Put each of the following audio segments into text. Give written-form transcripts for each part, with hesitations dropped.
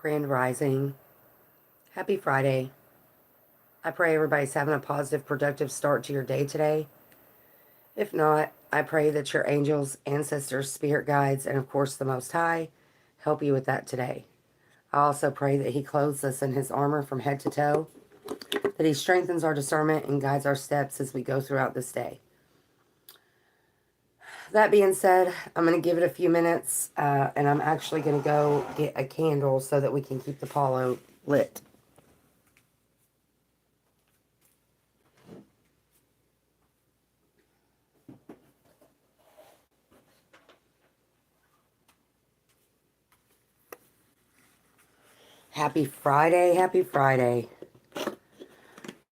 Grand Rising. Happy Friday. I pray everybody's having a positive, productive start to your day today. If not, I pray that your angels, ancestors, spirit guides, and of course the Most High help you with that today. I also pray that He clothes us in His armor from head to toe, that He strengthens our discernment and guides our steps as we go throughout this day. That being said, I'm going to give it a few minutes, and I'm actually going to go get a candle so that we can keep the Palo lit. Happy Friday, happy Friday.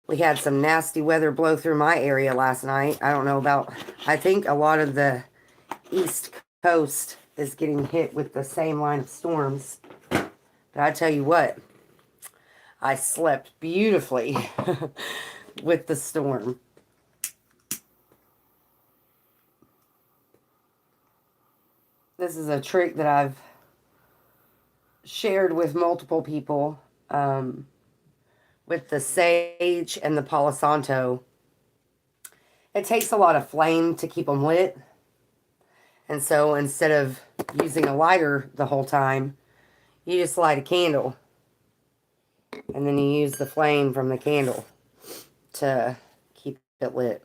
We had some nasty weather blow through my area last night. I don't know about, I think a lot of the East Coast is getting hit with the same line of storms. But I tell you what, I slept beautifully with the storm. This is a trick that I've shared with multiple people. With the sage and the Palo Santo, it takes a lot of flame to keep them lit. And so instead of using a lighter the whole time, you just light a candle. And then you use the flame from the candle to keep it lit.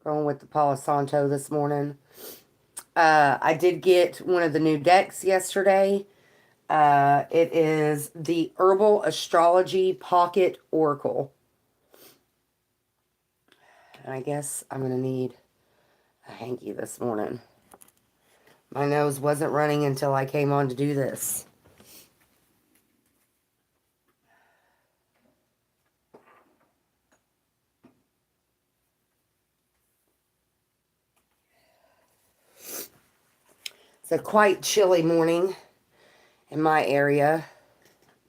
Going with the Palo Santo this morning. I did get one of the new decks yesterday. It is the Herbal Astrology Pocket Oracle. And I guess I'm going to need a hanky this morning. My nose wasn't running until I came on to do this. It's a quite chilly morning in my area.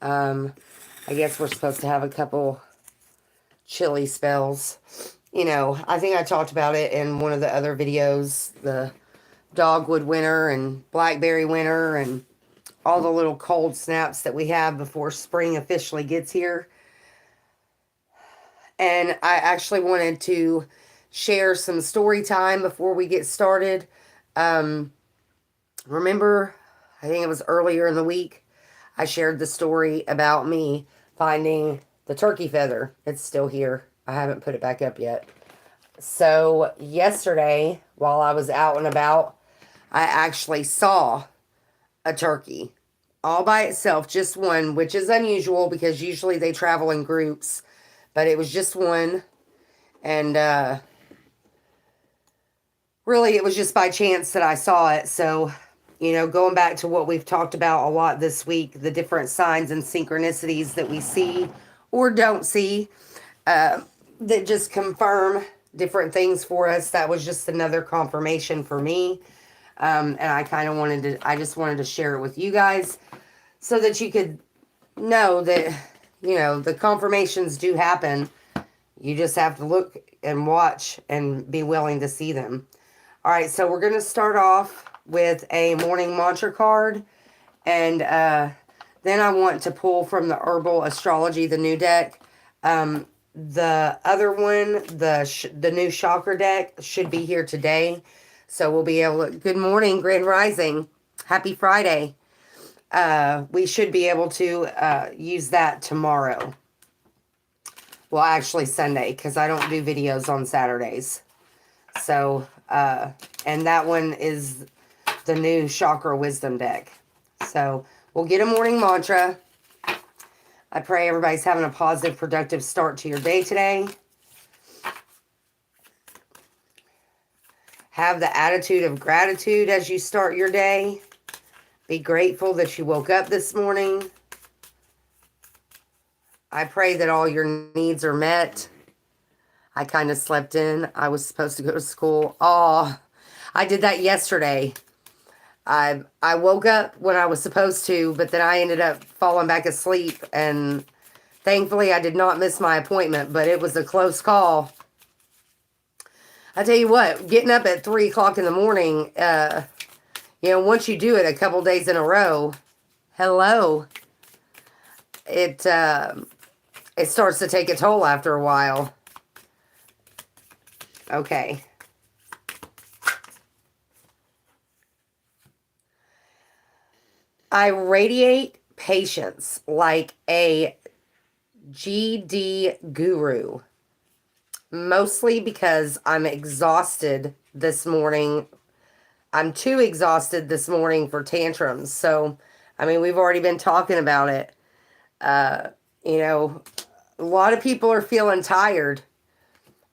I guess we're supposed to have a couple chilly spells. You know, I think I talked about it in one of the other videos, the dogwood winter and blackberry winter and all the little cold snaps that we have before spring officially gets here. And I actually wanted to share some story time before we get started. Remember, I think it was earlier in the week, I shared the story about me finding the turkey feather. It's still here. I haven't put it back up yet. So yesterday, while I was out and about, I actually saw a turkey all by itself, just one, which is unusual because usually they travel in groups, but it was just one. And really, it was just by chance that I saw it. So, you know, going back to what we've talked about a lot this week, the different signs and synchronicities that we see or don't see, that just confirm different things for us. That was just another confirmation for me. And I kind of I just wanted to share it with you guys so that you could know that, you know, the confirmations do happen. You just have to look and watch and be willing to see them. All right, so we're going to start off with a morning mantra card. And then I want to pull from the Herbal Astrology, the new deck. The other one, the new chakra deck, should be here today. So we'll be able to, good morning, Grand Rising. Happy Friday. We should be able to use that tomorrow. Well, actually Sunday, because I don't do videos on Saturdays. So, and that one is the new Chakra Wisdom deck. So, we'll get a morning mantra. I pray everybody's having a positive, productive start to your day today. Have the attitude of gratitude as you start your day. Be grateful that you woke up this morning. I pray that all your needs are met. I kind of slept in. I was supposed to go to school. Oh, I did that yesterday. I woke up when I was supposed to, but then I ended up falling back asleep. And thankfully, I did not miss my appointment, but it was a close call. I tell you what, getting up at 3 o'clock in the morning, Once you do it a couple days in a row, hello, it starts to take a toll after a while. Okay. I radiate patience like a GD guru, mostly because I'm exhausted this morning. I'm too exhausted this morning for tantrums. So, I mean, we've already been talking about it. You know, a lot of people are feeling tired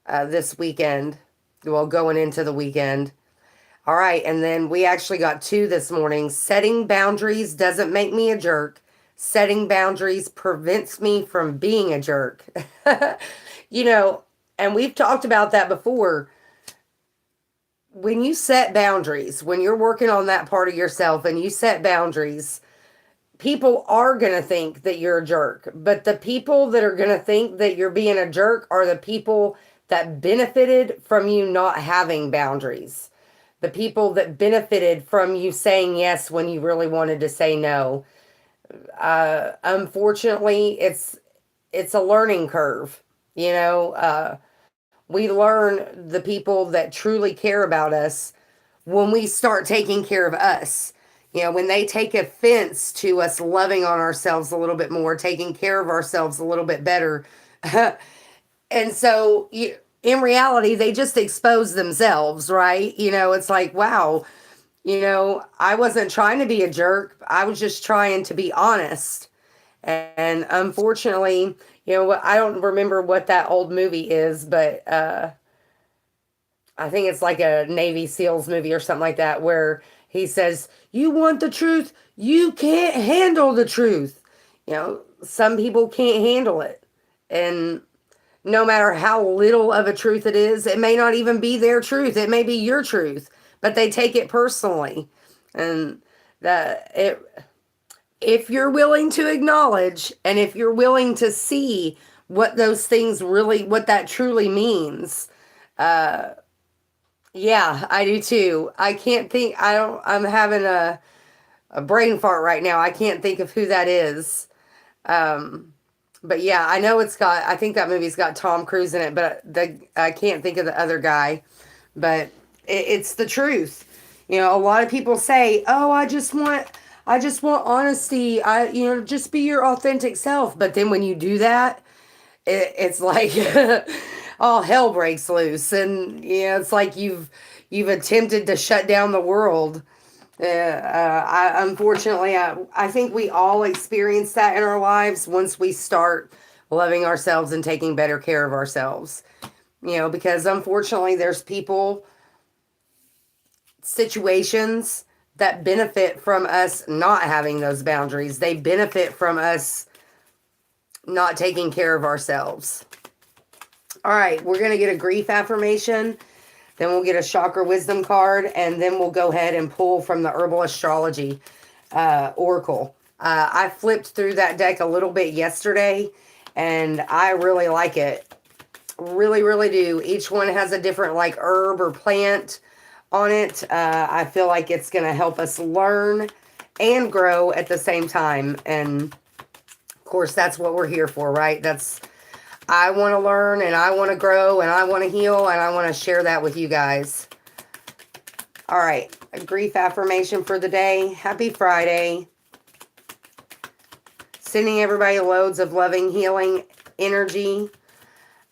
this weekend. Well, going into the weekend. All right, and then we actually got two this morning. Setting boundaries doesn't make me a jerk. Setting boundaries prevents me from being a jerk. you know, and we've talked about that before. When you set boundaries, when you're working on that part of yourself and you set boundaries, people are going to think that you're a jerk. But the people that are going to think that you're being a jerk are the people that benefited from you not having boundaries. The people that benefited from you saying yes when you really wanted to say no. Unfortunately, it's a learning curve. We learn the people that truly care about us when we start taking care of us. When they take offense to us loving on ourselves a little bit more, taking care of ourselves a little bit better. And so, in reality, they just expose themselves, right? It's like, wow, I wasn't trying to be a jerk. I was just trying to be honest. And unfortunately, I don't remember what that old movie is, but I think it's like a Navy SEALs movie or something like that, where he says, you want the truth? You can't handle the truth. Some people can't handle it. And no matter how little of a truth it is, it may not even be their truth. It may be your truth, but they take it personally. And if you're willing to acknowledge and if you're willing to see what those things really, what that truly means, yeah, I do too. I'm having a brain fart right now. I can't think of who that is. But yeah, I think that movie's got Tom Cruise in it, but I can't think of the other guy. But it's the truth. A lot of people say, "Oh, I just want honesty. Just be your authentic self." But then when you do that, it's like all hell breaks loose, and it's like you've attempted to shut down the world. Unfortunately, I think we all experience that in our lives once we start loving ourselves and taking better care of ourselves. Because unfortunately, there's people, situations that benefit from us not having those boundaries. They benefit from us not taking care of ourselves. All right, we're going to get a grief affirmation. Then we'll get a chakra wisdom card, and then we'll go ahead and pull from the herbal astrology oracle. I flipped through that deck a little bit yesterday, and I really like it. Really, really do. Each one has a different herb or plant on it. I feel like it's going to help us learn and grow at the same time. And of course, that's what we're here for, right? I want to learn and I want to grow and I want to heal and I want to share that with you guys. All right, a grief affirmation for the day. Happy Friday. Sending everybody loads of loving, healing energy.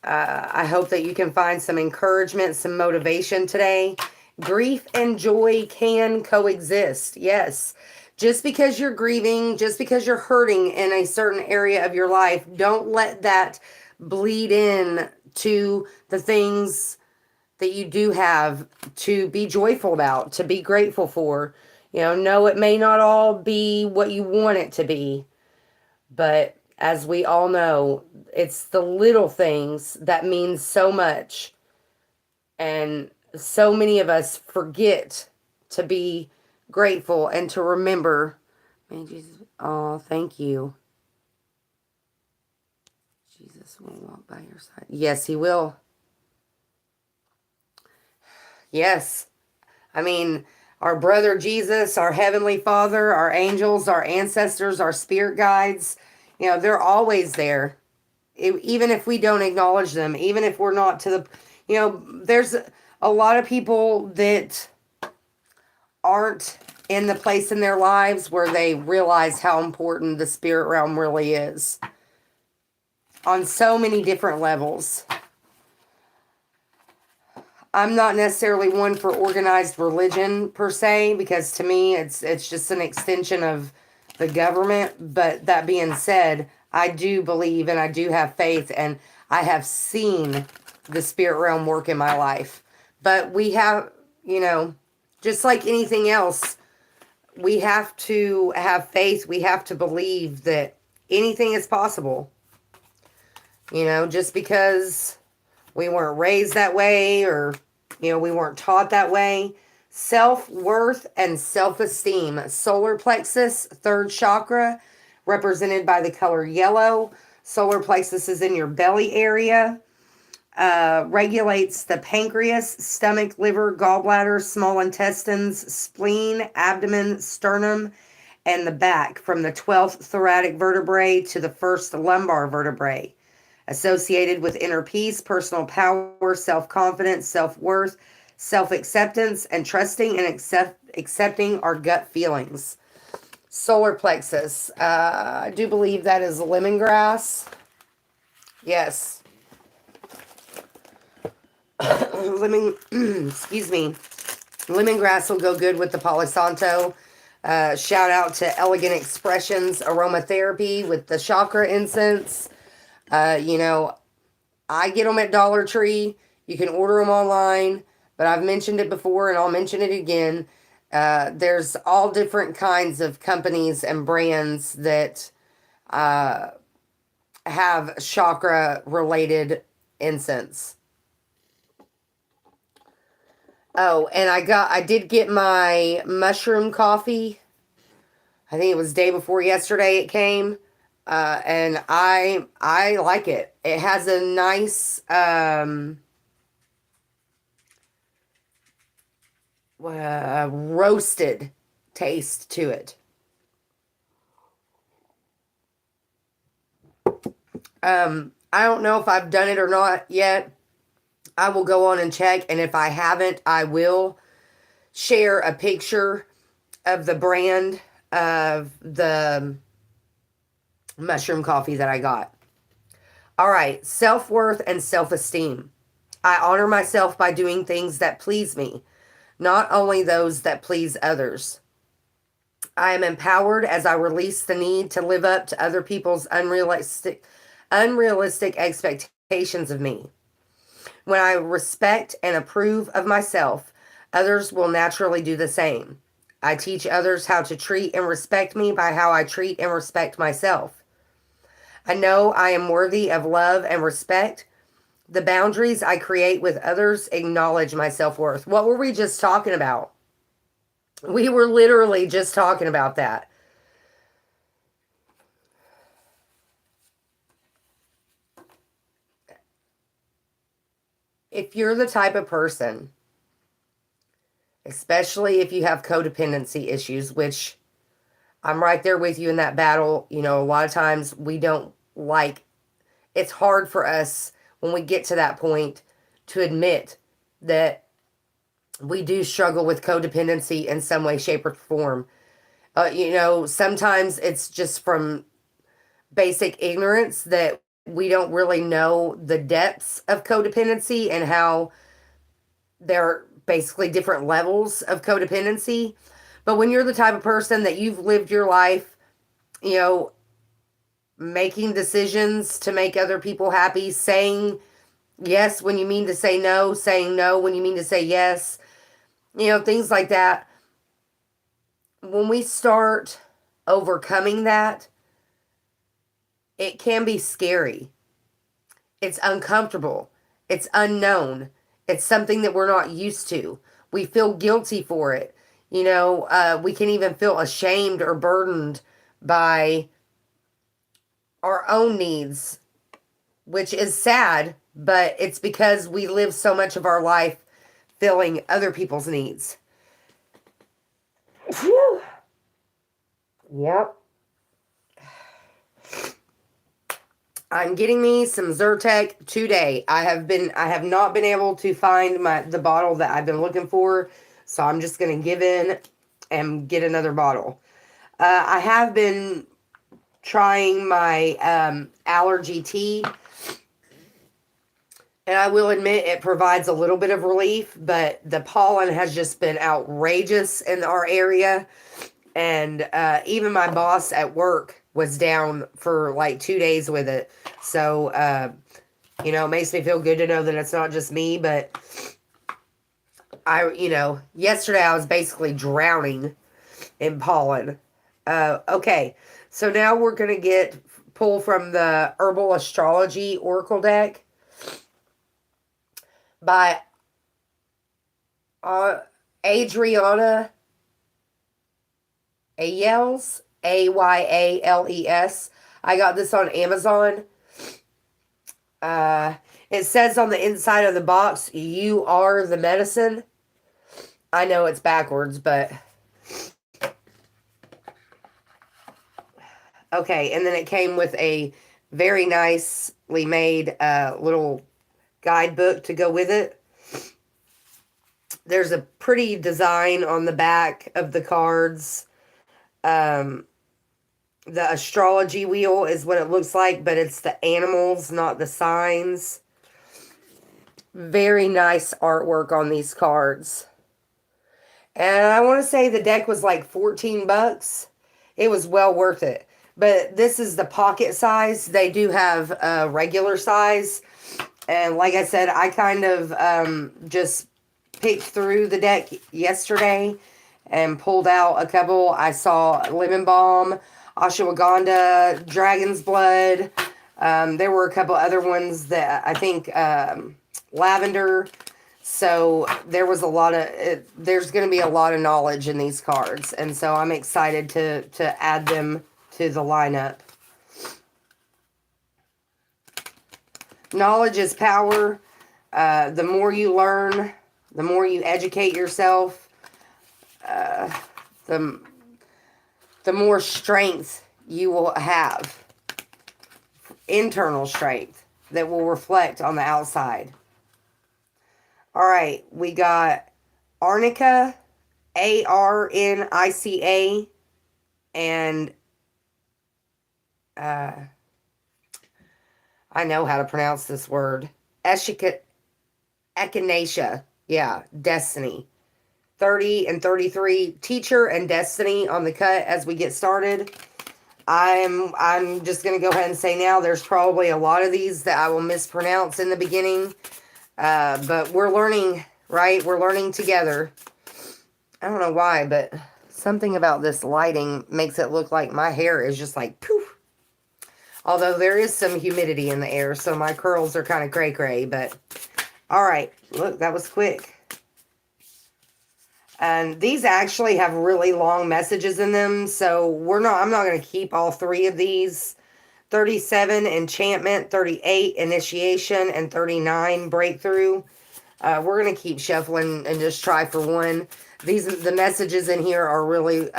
I hope that you can find some encouragement, some motivation today. Grief and joy can coexist. Yes. Just because you're grieving, just because you're hurting in a certain area of your life, don't let that bleed in to the things that you do have to be joyful about, to be grateful for. No, it may not all be what you want it to be, but as we all know, it's the little things that mean so much. And so many of us forget to be grateful and to remember. Man, Jesus, oh, thank you. Jesus will walk by your side. Yes, he will. Yes. I mean, our brother Jesus, our Heavenly Father, our angels, our ancestors, our spirit guides. They're always there. Even if we don't acknowledge them, even if we're not to the, there's a lot of people that aren't in the place in their lives where they realize how important the spirit realm really is on so many different levels. I'm not necessarily one for organized religion per se, because to me it's just an extension of the government. But that being said, I do believe and I do have faith, and I have seen the spirit realm work in my life. But we have, just like anything else, we have to have faith. We have to believe that anything is possible. Just because we weren't raised that way, or, we weren't taught that way. Self-worth and self-esteem. Solar plexus, third chakra, represented by the color yellow. Solar plexus is in your belly area. Regulates the pancreas, stomach, liver, gallbladder, small intestines, spleen, abdomen, sternum, and the back, from the 12th thoracic vertebrae to the 1st lumbar vertebrae. Associated with inner peace, personal power, self-confidence, self-worth, self-acceptance, and trusting and accepting our gut feelings. Solar plexus. I do believe that is lemongrass. Yes. Excuse me. Lemongrass will go good with the Palo Santo. Shout out to Elegant Expressions Aromatherapy with the chakra incense. I get them at Dollar Tree. You can order them online, but I've mentioned it before and I'll mention it again. There's all different kinds of companies and brands that have chakra related incense. Oh, and I did get my mushroom coffee. I think it was day before yesterday it came. And I like it. It has a nice roasted taste to it. I don't know if I've done it or not yet. I will go on and check, and if I haven't, I will share a picture of the brand of the mushroom coffee that I got. All right, self-worth and self-esteem. I honor myself by doing things that please me, not only those that please others. I am empowered as I release the need to live up to other people's unrealistic expectations of me. When I respect and approve of myself, others will naturally do the same. I teach others how to treat and respect me by how I treat and respect myself. I know I am worthy of love and respect. The boundaries I create with others acknowledge my self-worth. What were we just talking about? We were literally just talking about that. If you're the type of person, especially if you have codependency issues, which I'm right there with you in that battle. A lot of times we don't it's hard for us when we get to that point to admit that we do struggle with codependency in some way, shape, or form. Sometimes it's just from basic ignorance that we don't really know the depths of codependency and how there are basically different levels of codependency. But when you're the type of person that you've lived your life, making decisions to make other people happy, saying yes when you mean to say no, saying no when you mean to say yes, things like that. When we start overcoming that, it can be scary. It's uncomfortable. It's unknown. It's something that we're not used to. We feel guilty for it. We can even feel ashamed or burdened by our own needs, which is sad, but it's because we live so much of our life filling other people's needs. Whew. Yep. I'm getting me some Zyrtec today. I have not been able to find the bottle that I've been looking for, so I'm just gonna give in and get another bottle. I have been trying my allergy tea, and I will admit it provides a little bit of relief, but the pollen has just been outrageous in our area. And even my boss at work was down for like 2 days with it. So, it makes me feel good to know that it's not just me, but yesterday I was basically drowning in pollen. Okay, so now we're going to pull from the Herbal Astrology Oracle deck by Adriana Ayales, Ayales. I got this on Amazon. It says on the inside of the box, "You are the medicine." I know it's backwards, but okay. And then it came with a very nicely made little guidebook to go with it. There's a pretty design on the back of the cards. The astrology wheel is what it looks like, but it's the animals, not the signs. Very nice artwork on these cards. And I want to say the deck was like $14. It was well worth it. But this is the pocket size. They do have a regular size. And like I said, I kind of just picked through the deck yesterday and pulled out a couple. I saw Lemon Balm, Ashwagandha, Dragon's Blood. There were a couple other ones that I think Lavender. So there was there's going to be a lot of knowledge in these cards. And so I'm excited to add them to the lineup. Knowledge is power. The more you learn, the more you educate yourself, the more strength you will have. Internal strength that will reflect on the outside. All right, we got Arnica, Arnica, and I know how to pronounce this word. Echinacea. Yeah, Destiny. 30 and 33, Teacher and Destiny on the cut as we get started. I'm just going to go ahead and say now there's probably a lot of these that I will mispronounce in the beginning. But we're learning, right? We're learning together. I don't know why, but something about this lighting makes it look like my hair is just like poof. Although there is some humidity in the air, so my curls are kind of cray-cray, but all right. Look, that was quick. And these actually have really long messages in them, so I'm not going to keep all three of these. 37, Enchantment, 38, Initiation, and 39, Breakthrough. We're going to keep shuffling and just try for one. The messages in here are really,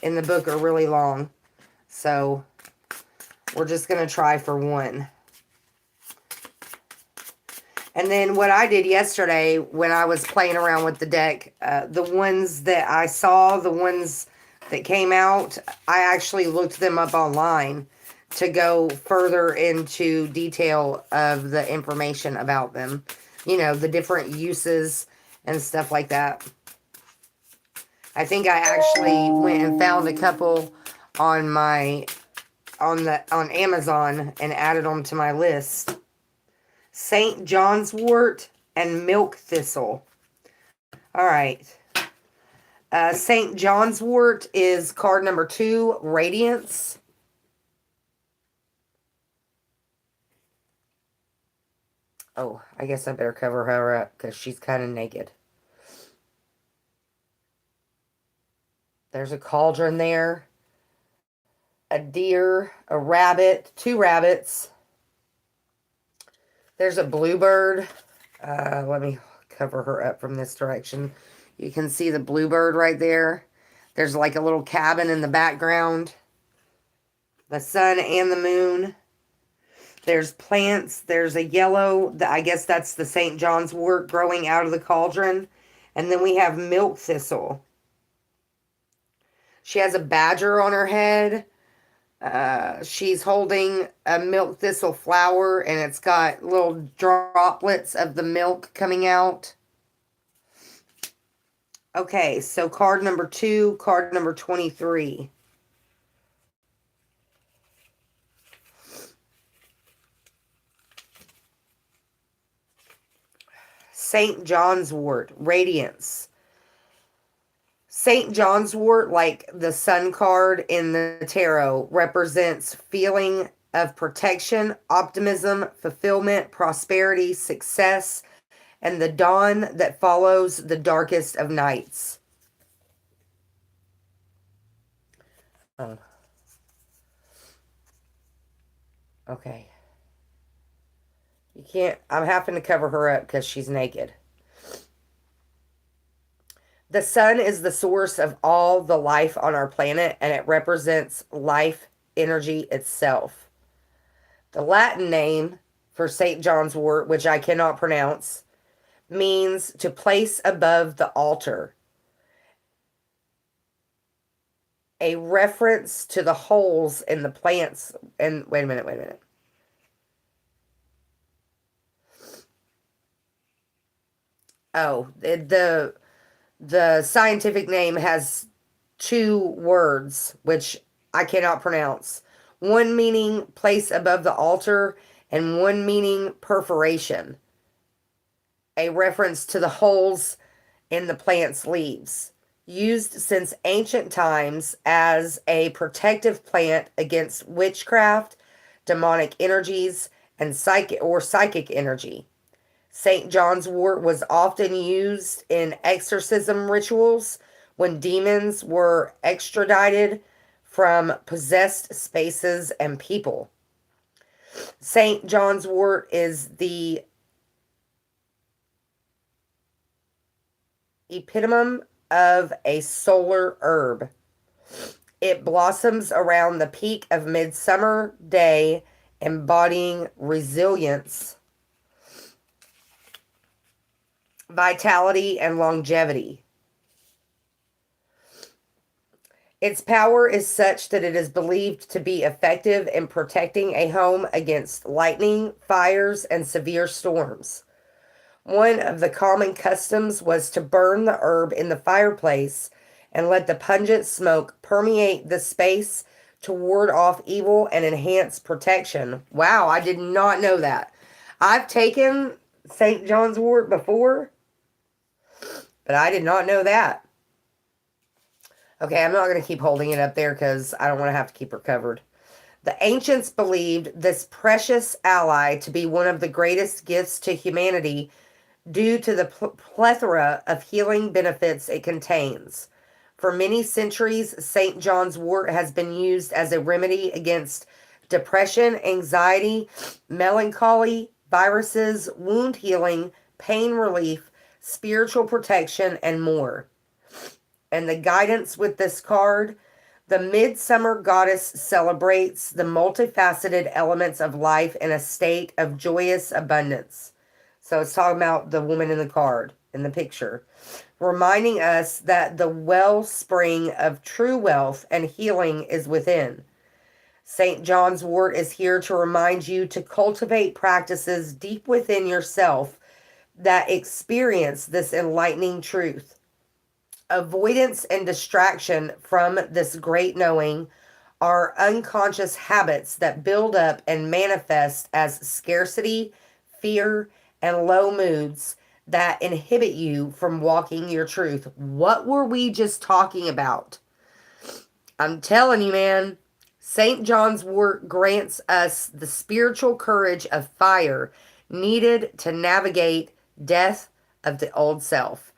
in the book are really long. So, we're just going to try for one. And then what I did yesterday when I was playing around with the deck, the ones that I saw, the ones that came out, I actually looked them up online to go further into detail of the information about them. You know, the different uses and stuff like that. I think I actually went and found a couple on Amazon and added them to my list. St. John's wort and milk thistle. All right. St. John's wort is card number 2, Radiance. Oh, I guess I better cover her up because she's kind of naked. There's a cauldron there. A deer, a rabbit, 2 rabbits. There's a bluebird. Let me cover her up from this direction. You can see the bluebird right there. There's like a little cabin in the background. The sun and the moon. There's plants. There's a yellow, I guess that's the St. John's wort growing out of the cauldron. And then we have milk thistle. She has a badger on her head. She's holding a milk thistle flower, and it's got little droplets of the milk coming out. Okay, so card number 2, card number 23. St. John's wort, radiance. St. John's wort, like the sun card in the tarot, represents feeling of protection, optimism, fulfillment, prosperity, success, and the dawn that follows the darkest of nights. Oh. Okay. You can't, I'm having to cover her up because she's naked. The sun is the source of all the life on our planet, and it represents life energy itself. The Latin name for St. John's wort, which I cannot pronounce, means to place above the altar. A reference to the holes in the plants. And wait a minute. Oh, the scientific name has 2 words, which I cannot pronounce. One meaning place above the altar, and one meaning perforation. A reference to the holes in the plant's leaves. Used since ancient times as a protective plant against witchcraft, demonic energies, and psychic energy. St. John's wort was often used in exorcism rituals when demons were extradited from possessed spaces and people. St. John's wort is the epitome of a solar herb. It blossoms around the peak of midsummer day, embodying resilience, vitality, and longevity. Its power is such that it is believed to be effective in protecting a home against lightning, fires, and severe storms. One of the common customs was to burn the herb in the fireplace and let the pungent smoke permeate the space to ward off evil and enhance protection. Wow, I did not know that. I've taken St. John's wort before, but I did not know that. Okay, I'm not going to keep holding it up there because I don't want to have to keep her covered. The ancients believed this precious ally to be one of the greatest gifts to humanity due to the plethora of healing benefits it contains. For many centuries, St. John's wort has been used as a remedy against depression, anxiety, melancholy, viruses, wound healing, pain relief, spiritual protection, and more. And the guidance with this card: the midsummer goddess celebrates the multifaceted elements of life in a state of joyous abundance. So it's talking about the woman in the card, in the picture, reminding us that the wellspring of true wealth and healing is within. St. John's wort is here to remind you to cultivate practices deep within yourself that experience this enlightening truth. Avoidance and distraction from this great knowing are unconscious habits that build up and manifest as scarcity, fear, and low moods that inhibit you from walking your truth. What were we just talking about? I'm telling you, man, St. John's wort grants us the spiritual courage of fire needed to navigate death of the old self.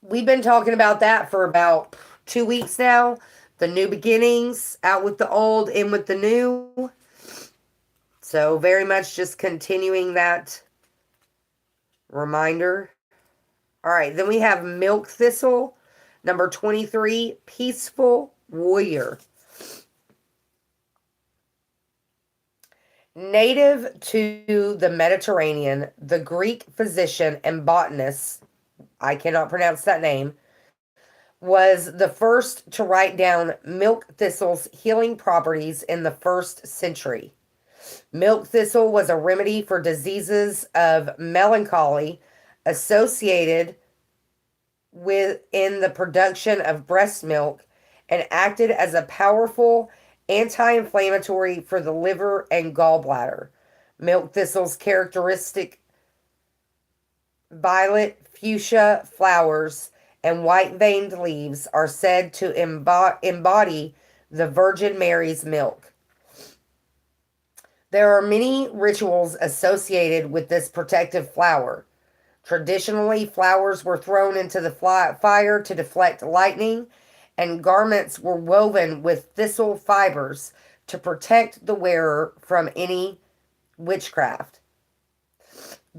We've been talking about that for about 2 weeks now. The new beginnings, out with the old, in with the new. So very much just continuing that reminder. All right, then we have milk thistle. Number 23, peaceful warrior. Native to the Mediterranean, the Greek physician and botanist, I cannot pronounce that name, was the first to write down milk thistle's healing properties in the 1st century. Milk thistle was a remedy for diseases of melancholy associated with in the production of breast milk and acted as a powerful anti-inflammatory for the liver and gallbladder. Milk thistle's characteristic violet fuchsia flowers and white veined leaves are said to embody the Virgin Mary's milk. There are many rituals associated with this protective flower. Traditionally, flowers were thrown into the fire to deflect lightning, and garments were woven with thistle fibers to protect the wearer from any witchcraft.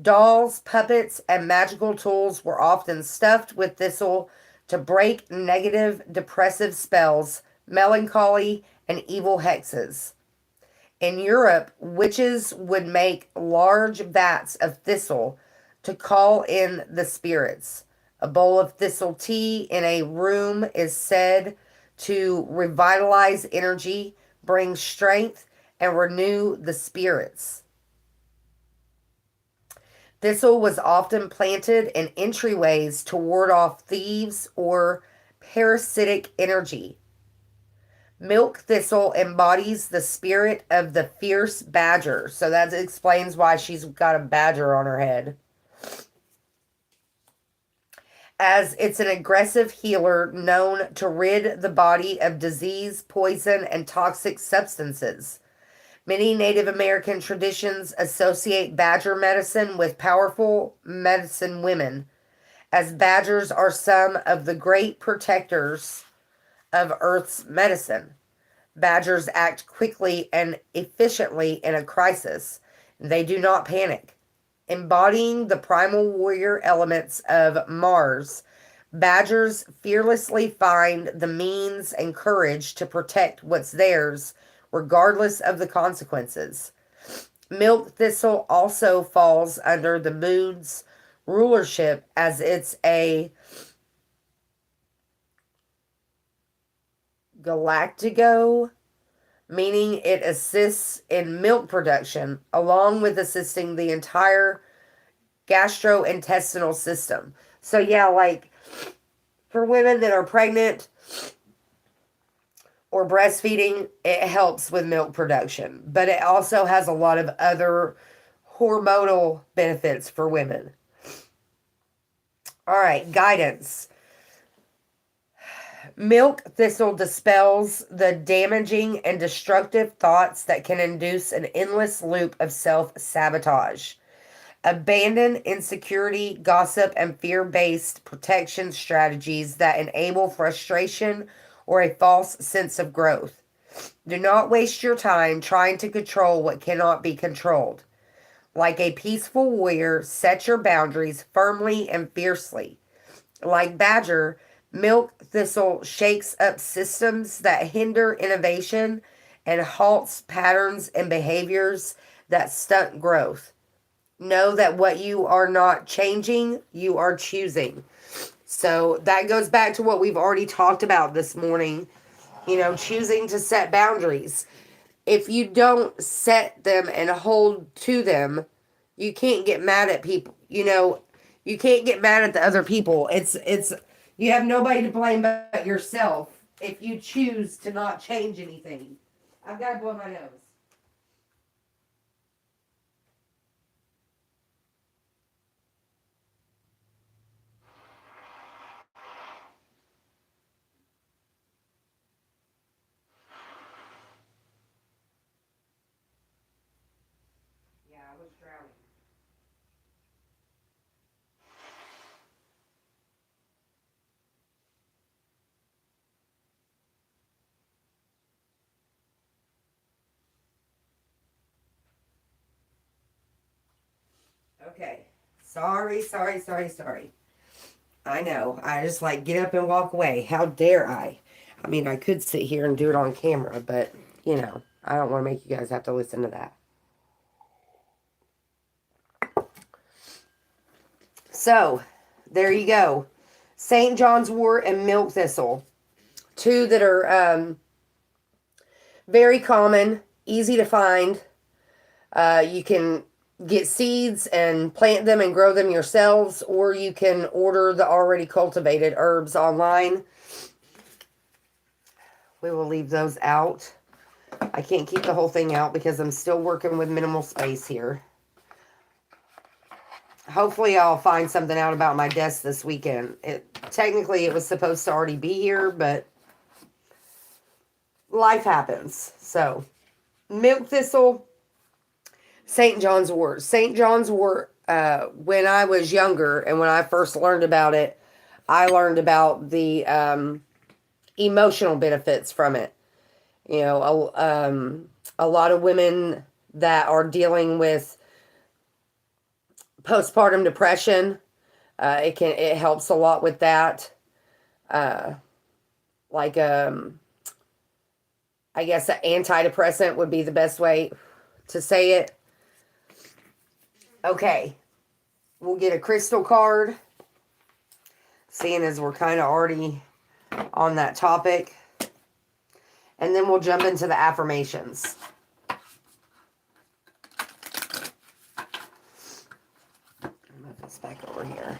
Dolls, puppets, and magical tools were often stuffed with thistle to break negative depressive spells, melancholy, and evil hexes. In Europe, witches would make large vats of thistle to call in the spirits. A bowl of thistle tea in a room is said to revitalize energy, bring strength, and renew the spirits. Thistle was often planted in entryways to ward off thieves or parasitic energy. Milk thistle embodies the spirit of the fierce badger, so that explains why she's got a badger on her head. As it's an aggressive healer known to rid the body of disease, poison, and toxic substances. Many Native American traditions associate badger medicine with powerful medicine women, as badgers are some of the great protectors of Earth's medicine. Badgers act quickly and efficiently in a crisis. They do not panic. Embodying the primal warrior elements of Mars, badgers fearlessly find the means and courage to protect what's theirs, regardless of the consequences. Milk thistle also falls under the moon's rulership as it's a galactigo, meaning it assists in milk production along with assisting the entire gastrointestinal system. So yeah, like for women that are pregnant or breastfeeding, it helps with milk production, but it also has a lot of other hormonal benefits for women. All right, guidance. Milk thistle dispels the damaging and destructive thoughts that can induce an endless loop of self-sabotage. Abandon insecurity, gossip, and fear-based protection strategies that enable frustration or a false sense of growth. Do not waste your time trying to control what cannot be controlled. Like a peaceful warrior, set your boundaries firmly and fiercely. Like Badger, milk thistle shakes up systems that hinder innovation and halts patterns and behaviors that stunt growth. Know that what you are not changing, you are choosing. So that goes back to what we've already talked about this morning. You know, choosing to set boundaries. If you don't set them and hold to them, you can't get mad at people. You know, you can't get mad at the other people. It's you have nobody to blame but yourself if you choose to not change anything. I've got to blow my nose. Yeah, I was drowning. Okay. Sorry. I know. I just like get up and walk away. How dare I? I mean, I could sit here and do it on camera, but, I don't want to make you guys have to listen to that. So, there you go. St. John's wort and milk thistle. Two that are very common, easy to find. You can get seeds and plant them and grow them yourselves, or you can order the already cultivated herbs online. We will leave those out. I can't keep the whole thing out because I'm still working with minimal space here. Hopefully I'll find something out about my desk this weekend. Technically it was supposed to already be here, but life happens. So, milk thistle, St. John's wort. St. John's wort, when I was younger and when I first learned about it, I learned about the emotional benefits from it. A lot of women that are dealing with postpartum depression, it helps a lot with that. I guess an antidepressant would be the best way to say it. Okay, we'll get a crystal card, seeing as we're kind of already on that topic. And then we'll jump into the affirmations. I'll move this back over here.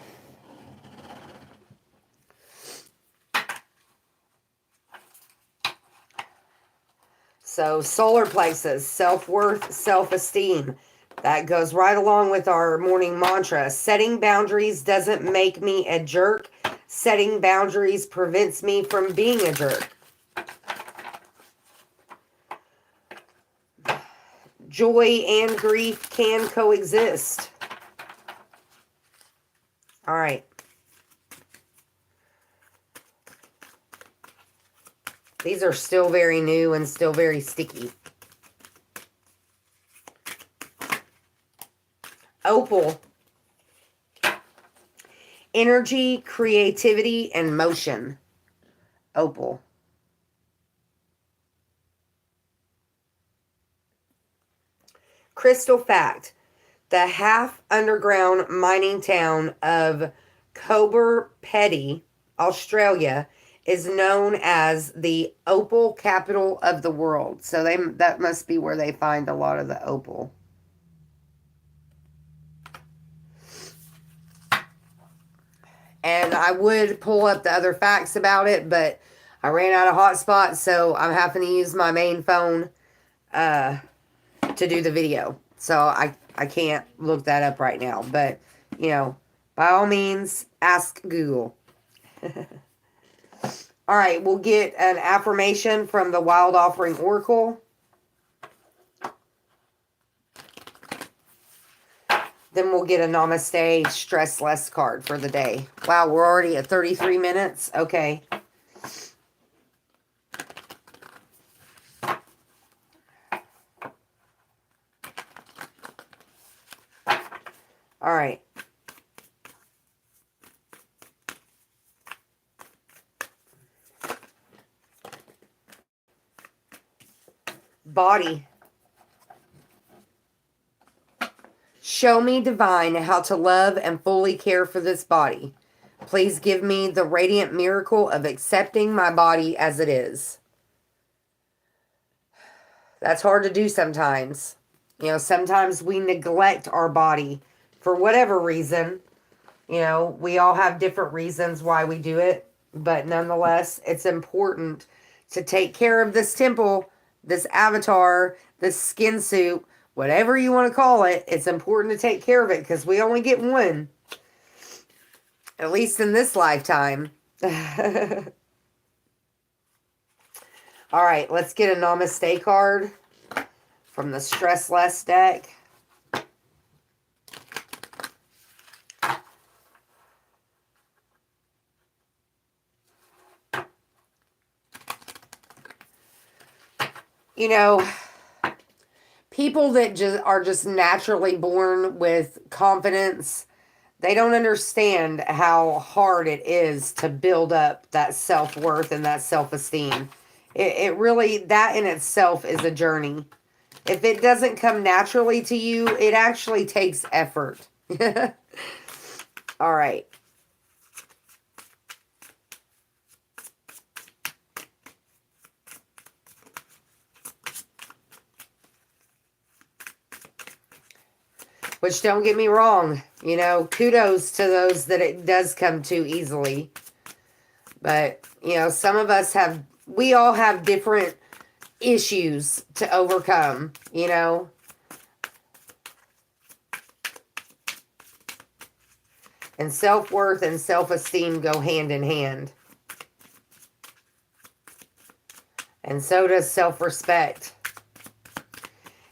So, solar plexus, self-worth, self-esteem. That goes right along with our morning mantra. Setting boundaries doesn't make me a jerk. Setting boundaries prevents me from being a jerk. Joy and grief can coexist. All right. These are still very new and still very sticky. Opal. Energy, creativity, and motion. Opal. Crystal fact. The half underground mining town of Cobar Petty, Australia, is known as the opal capital of the world. So that must be where they find a lot of the opal. And I would pull up the other facts about it, but I ran out of hotspots, so I'm having to use my main phone to do the video. So I can't look that up right now. But, by all means, ask Google. All right, we'll get an affirmation from the Wild Offering Oracle. Then we'll get a Namaste Stress Less card for the day. Wow, we're already at 33 minutes. Okay. All right. Body. Show me, divine, how to love and fully care for this body. Please give me the radiant miracle of accepting my body as it is. That's hard to do sometimes. Sometimes we neglect our body for whatever reason. We all have different reasons why we do it. But nonetheless, it's important to take care of this temple, this avatar, this skin suit, whatever you want to call it. It's important to take care of it because we only get one. At least in this lifetime. All right, let's get a Namaste card from the Stress Less deck. People that are just naturally born with confidence, They don't understand how hard it is to build up that self-worth and that self-esteem. It really, that in itself is a journey. If it doesn't come naturally to you, it actually takes effort. All right. Which, don't get me wrong, you know, kudos to those that it does come to easily. But, you know, some of us have, we all have different issues to overcome, you know. And self-worth and self-esteem go hand in hand. And so does self-respect.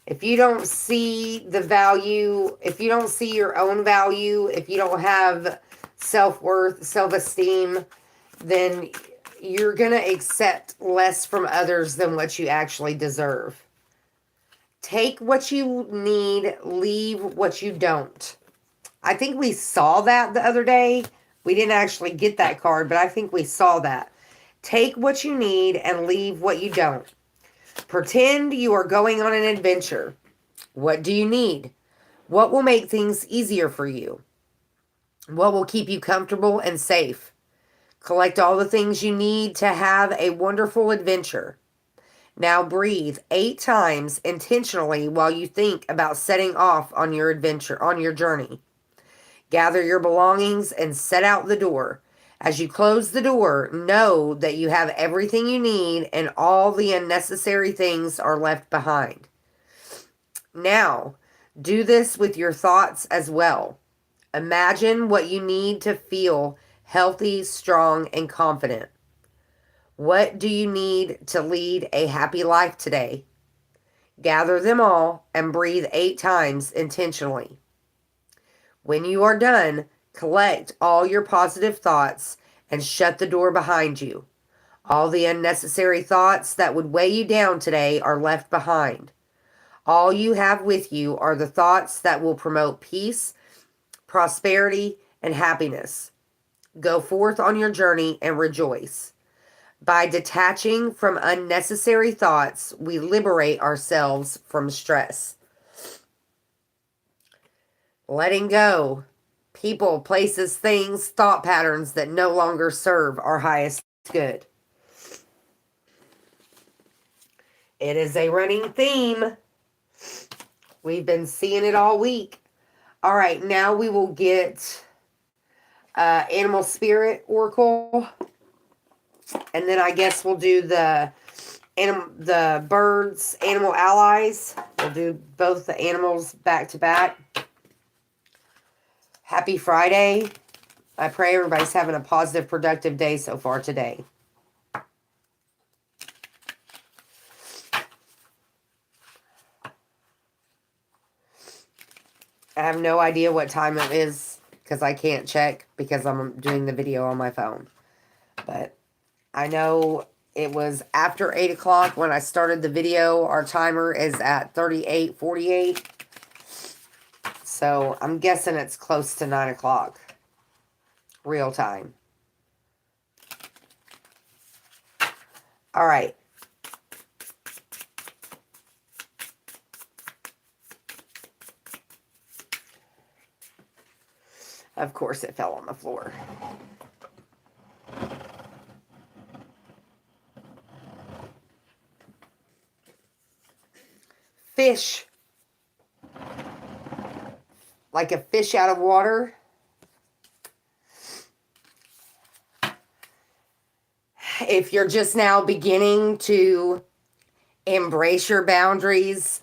If you don't see the value, if you don't see your own value, if you don't have self-worth, self-esteem, then you're going to accept less from others than what you actually deserve. Take what you need, leave what you don't. I think we saw that the other day. We didn't actually get that card, but I think we saw that. Take what you need and leave what you don't. Pretend you are going on an adventure. What do you need? What will make things easier for you? What will keep you comfortable and safe? Collect all the things you need to have a wonderful adventure. Now breathe 8 times intentionally while you think about setting off on your adventure, on your journey. Gather your belongings and set out the door. As you close the door, know that you have everything you need and all the unnecessary things are left behind. Now, do this with your thoughts as well. Imagine what you need to feel healthy, strong, and confident. What do you need to lead a happy life today? Gather them all and breathe 8 times intentionally. When you are done, collect all your positive thoughts and shut the door behind you. All the unnecessary thoughts that would weigh you down today are left behind. All you have with you are the thoughts that will promote peace, prosperity, and happiness. Go forth on your journey and rejoice. By detaching from unnecessary thoughts, we liberate ourselves from stress. Letting go. People, places, things, thought patterns that no longer serve our highest good. It is a running theme. We've been seeing it all week. All right, now we will get Animal Spirit Oracle. And then I guess we'll do the birds, Animal Allies. We'll do both the animals back to back. Happy Friday. I pray everybody's having a positive, productive day so far today. I have no idea what time it is because I can't check because I'm doing the video on my phone. But I know it was after 8 o'clock when I started the video. Our timer is at 38:48. So I'm guessing it's close to 9 o'clock. Real time. All right. Of course it fell on the floor. Fish. Like a fish out of water. If you're just now beginning to embrace your boundaries,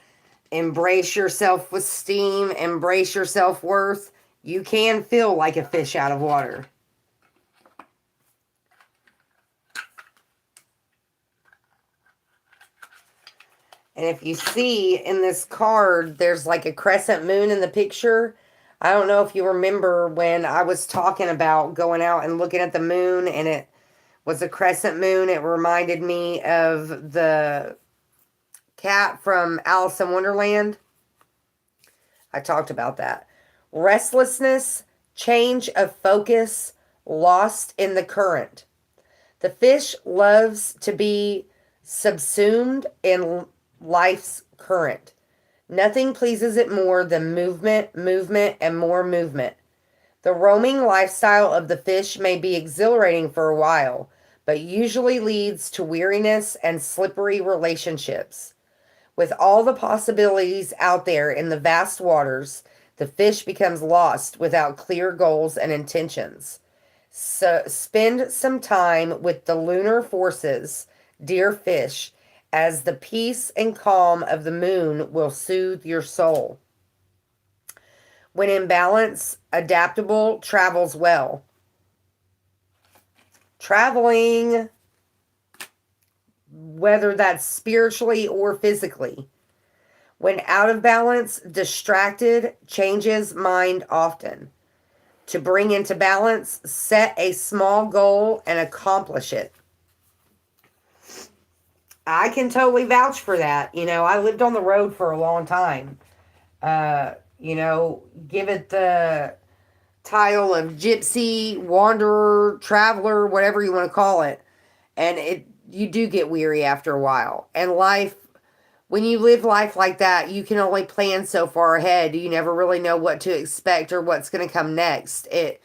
embrace your self-esteem, embrace your self-worth, you can feel like a fish out of water. And if you see in this card, there's like a crescent moon in the picture. I don't know if you remember when I was talking about going out and looking at the moon and it was a crescent moon. It reminded me of the cat from Alice in Wonderland. I talked about that. Restlessness, change of focus, lost in the current. The fish loves to be subsumed in life's current. Nothing pleases it more than movement, movement, and more movement. The roaming lifestyle of the fish may be exhilarating for a while, but usually leads to weariness and slippery relationships. With all the possibilities out there in the vast waters, the fish becomes lost without clear goals and intentions. So spend some time with the lunar forces, dear fish, as the peace and calm of the moon will soothe your soul. When in balance, adaptable travels well. Traveling, whether that's spiritually or physically. When out of balance, distracted, changes mind often. To bring into balance, set a small goal and accomplish it. I can totally vouch for that. I lived on the road for a long time. Give it the title of gypsy, wanderer, traveler, whatever you want to call it. And you do get weary after a while. And life, when you live life like that, you can only plan so far ahead. You never really know what to expect or what's going to come next. It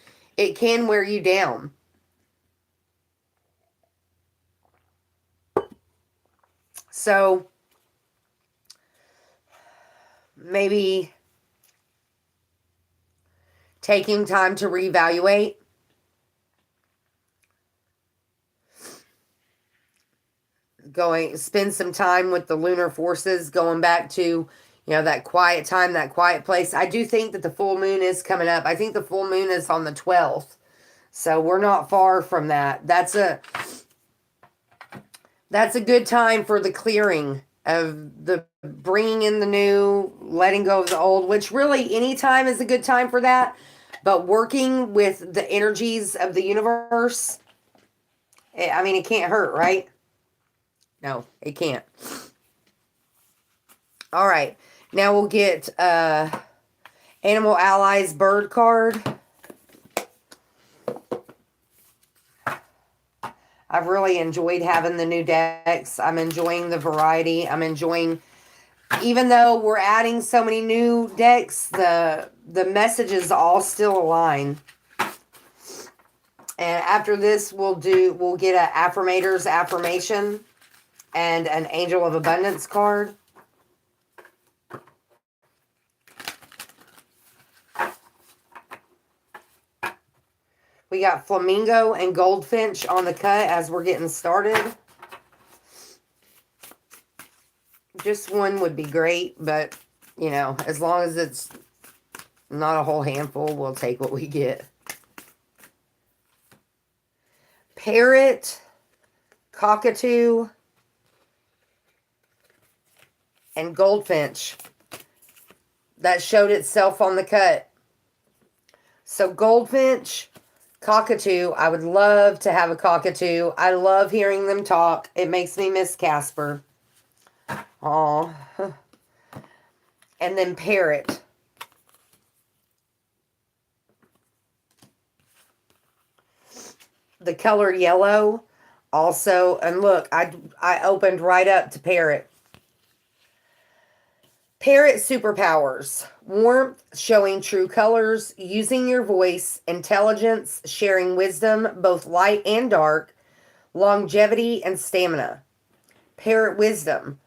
can wear you down. So maybe taking time to reevaluate. Spend some time with the lunar forces, going back to, that quiet time, that quiet place. I do think that the full moon is coming up. I think the full moon is on the 12th. So we're not far from that. That's a good time for the clearing of the bringing in the new, letting go of the old, which really any time is a good time for that. But working with the energies of the universe, it can't hurt, right? No, it can't. All right. Now we'll get Animal Allies bird card. I've really enjoyed having the new decks. I'm enjoying the variety. I'm enjoying, even though we're adding so many new decks, the messages all still align. And after this, we'll get an Affirmators affirmation and an Angel of Abundance card. We got Flamingo and Goldfinch on the cut as we're getting started. Just one would be great, but, as long as it's not a whole handful, we'll take what we get. Parrot, Cockatoo, and Goldfinch. That showed itself on the cut. So Goldfinch, Cockatoo, I would love to have a cockatoo. I love hearing them talk. It makes me miss Casper. Aw. And then Parrot. The color yellow also. And look, I opened right up to Parrot. Parrot superpowers. Warmth, showing true colors, using your voice, intelligence, sharing wisdom, both light and dark, longevity and stamina. Parrot wisdom.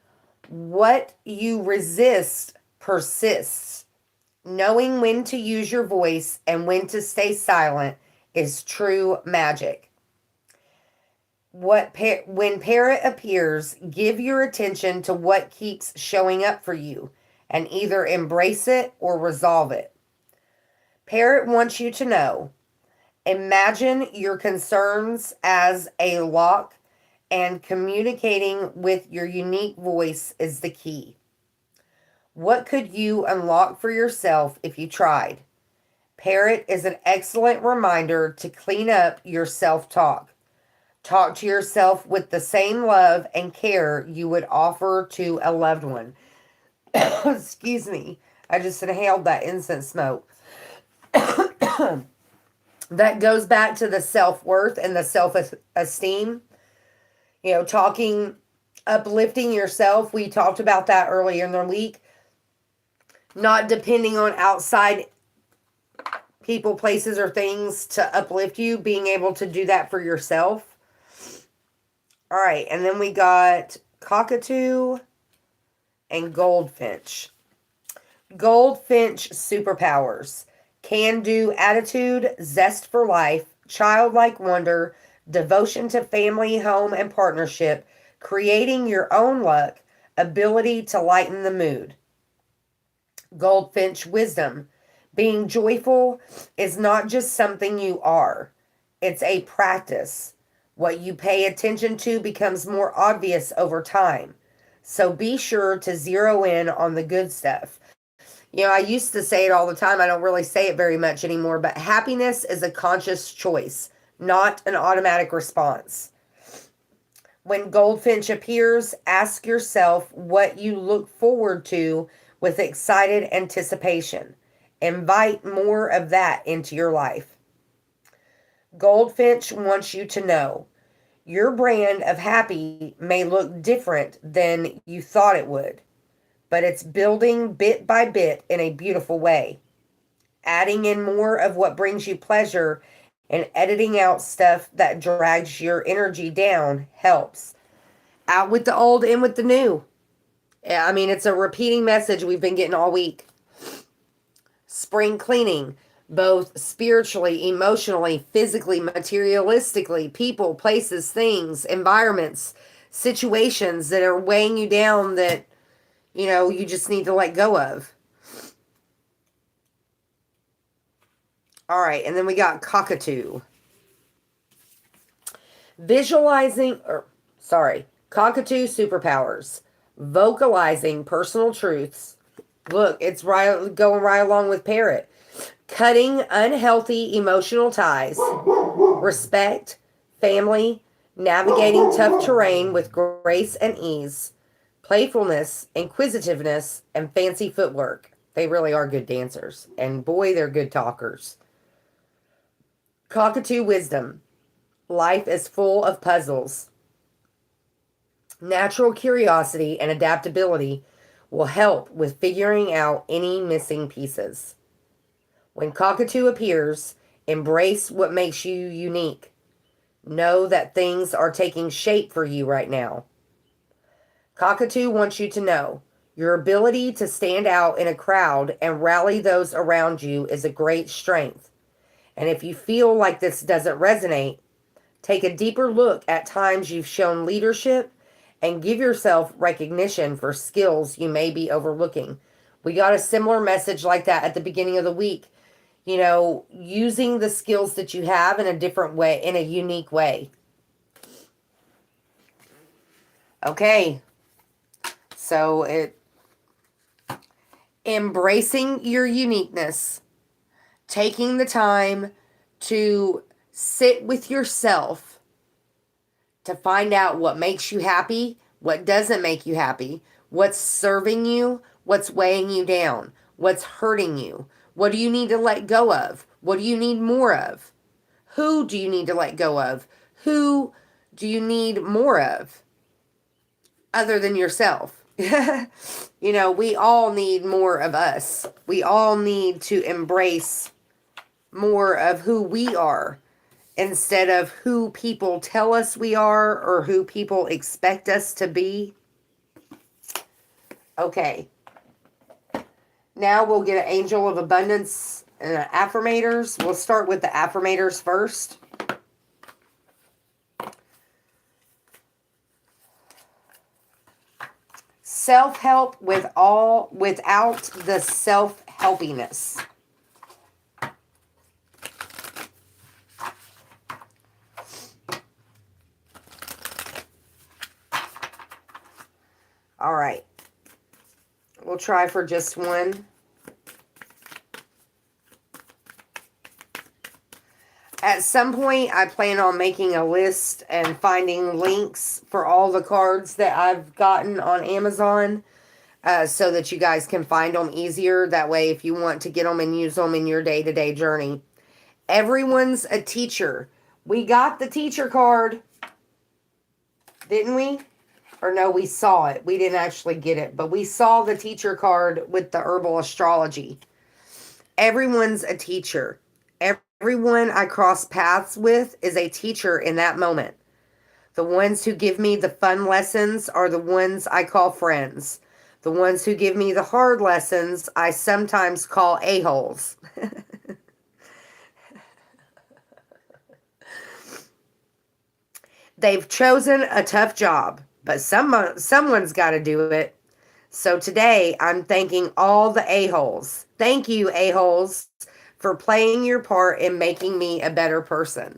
What you resist persists. Knowing when to use your voice and when to stay silent is true magic. When Parrot appears, give your attention to what keeps showing up for you and either embrace it or resolve it. Parrot wants you to know. Imagine your concerns as a lock, and communicating with your unique voice is the key. What could you unlock for yourself if you tried? Parrot is an excellent reminder to clean up your self-talk. Talk to yourself with the same love and care you would offer to a loved one. Excuse me. I just inhaled that incense smoke. That goes back to the self-worth and the self-esteem. Talking, uplifting yourself. We talked about that earlier in the week. Not depending on outside people, places, or things to uplift you. Being able to do that for yourself. All right, and then we got cockatoo and goldfinch. Goldfinch superpowers. Can-do attitude, zest for life, childlike wonder, devotion to family, home, and partnership, creating your own luck, ability to lighten the mood. Goldfinch wisdom. Being joyful is not just something you are. It's a practice. What you pay attention to becomes more obvious over time. So be sure to zero in on the good stuff. I used to say it all the time. I don't really say it very much anymore, but happiness is a conscious choice, not an automatic response. When goldfinch appears, ask yourself what you look forward to with excited anticipation. Invite more of that into your life. Goldfinch wants you to know your brand of happy may look different than you thought it would, but it's building bit by bit in a beautiful way. Adding in more of what brings you pleasure and editing out stuff that drags your energy down helps. Out with the old, in with the new. It's a repeating message we've been getting all week. Spring cleaning, both spiritually, emotionally, physically, materialistically, people, places, things, environments, situations that are weighing you down that you just need to let go of. All right, and then we got cockatoo. Cockatoo superpowers. Vocalizing personal truths. Look, it's going right along with parrot. Cutting unhealthy emotional ties. Respect, family, navigating tough terrain with grace and ease. Playfulness, inquisitiveness, and fancy footwork. They really are good dancers. And boy, they're good talkers. Cockatoo wisdom. Life is full of puzzles. Natural curiosity and adaptability will help with figuring out any missing pieces. When cockatoo appears, embrace what makes you unique. Know that things are taking shape for you right now. Cockatoo wants you to know your ability to stand out in a crowd and rally those around you is a great strength. And if you feel like this doesn't resonate, take a deeper look at times you've shown leadership and give yourself recognition for skills you may be overlooking. We got a similar message like that at the beginning of the week. Using the skills that you have in a different way, in a unique way. Okay. So embracing your uniqueness, taking the time to sit with yourself to find out what makes you happy, what doesn't make you happy, what's serving you, what's weighing you down, what's hurting you, what do you need to let go of, what do you need more of, who do you need to let go of, who do you need more of other than yourself. We all need more of us. We all need to embrace more of who we are instead of who people tell us we are or who people expect us to be. Okay. Now we'll get an angel of abundance and an affirmators. We'll start with the affirmators first. Self-help without the self-helpiness. All right. We'll try for just one. At some point, I plan on making a list and finding links for all the cards that I've gotten on Amazon so that you guys can find them easier. That way, if you want to get them and use them in your day-to-day journey. Everyone's a teacher. We got the teacher card, didn't we? Or no, we saw it. We didn't actually get it, but we saw the teacher card with the herbal astrology. Everyone's a teacher. Everyone I cross paths with is a teacher in that moment. The ones who give me the fun lessons are the ones I call friends. The ones who give me the hard lessons, I sometimes call a-holes. They've chosen a tough job, but someone's got to do it. So today, I'm thanking all the a-holes. Thank you, a-holes, for playing your part in making me a better person.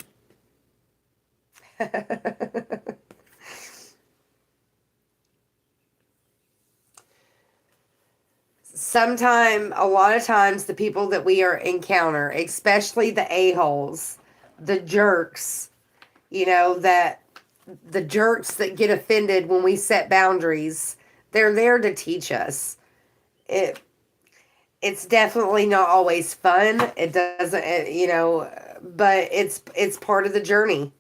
A lot of times, the people that we encounter, especially the a-holes, the jerks, that the jerks that get offended when we set boundaries, they're there to teach us. It's definitely not always fun. It doesn't, but it's part of the journey.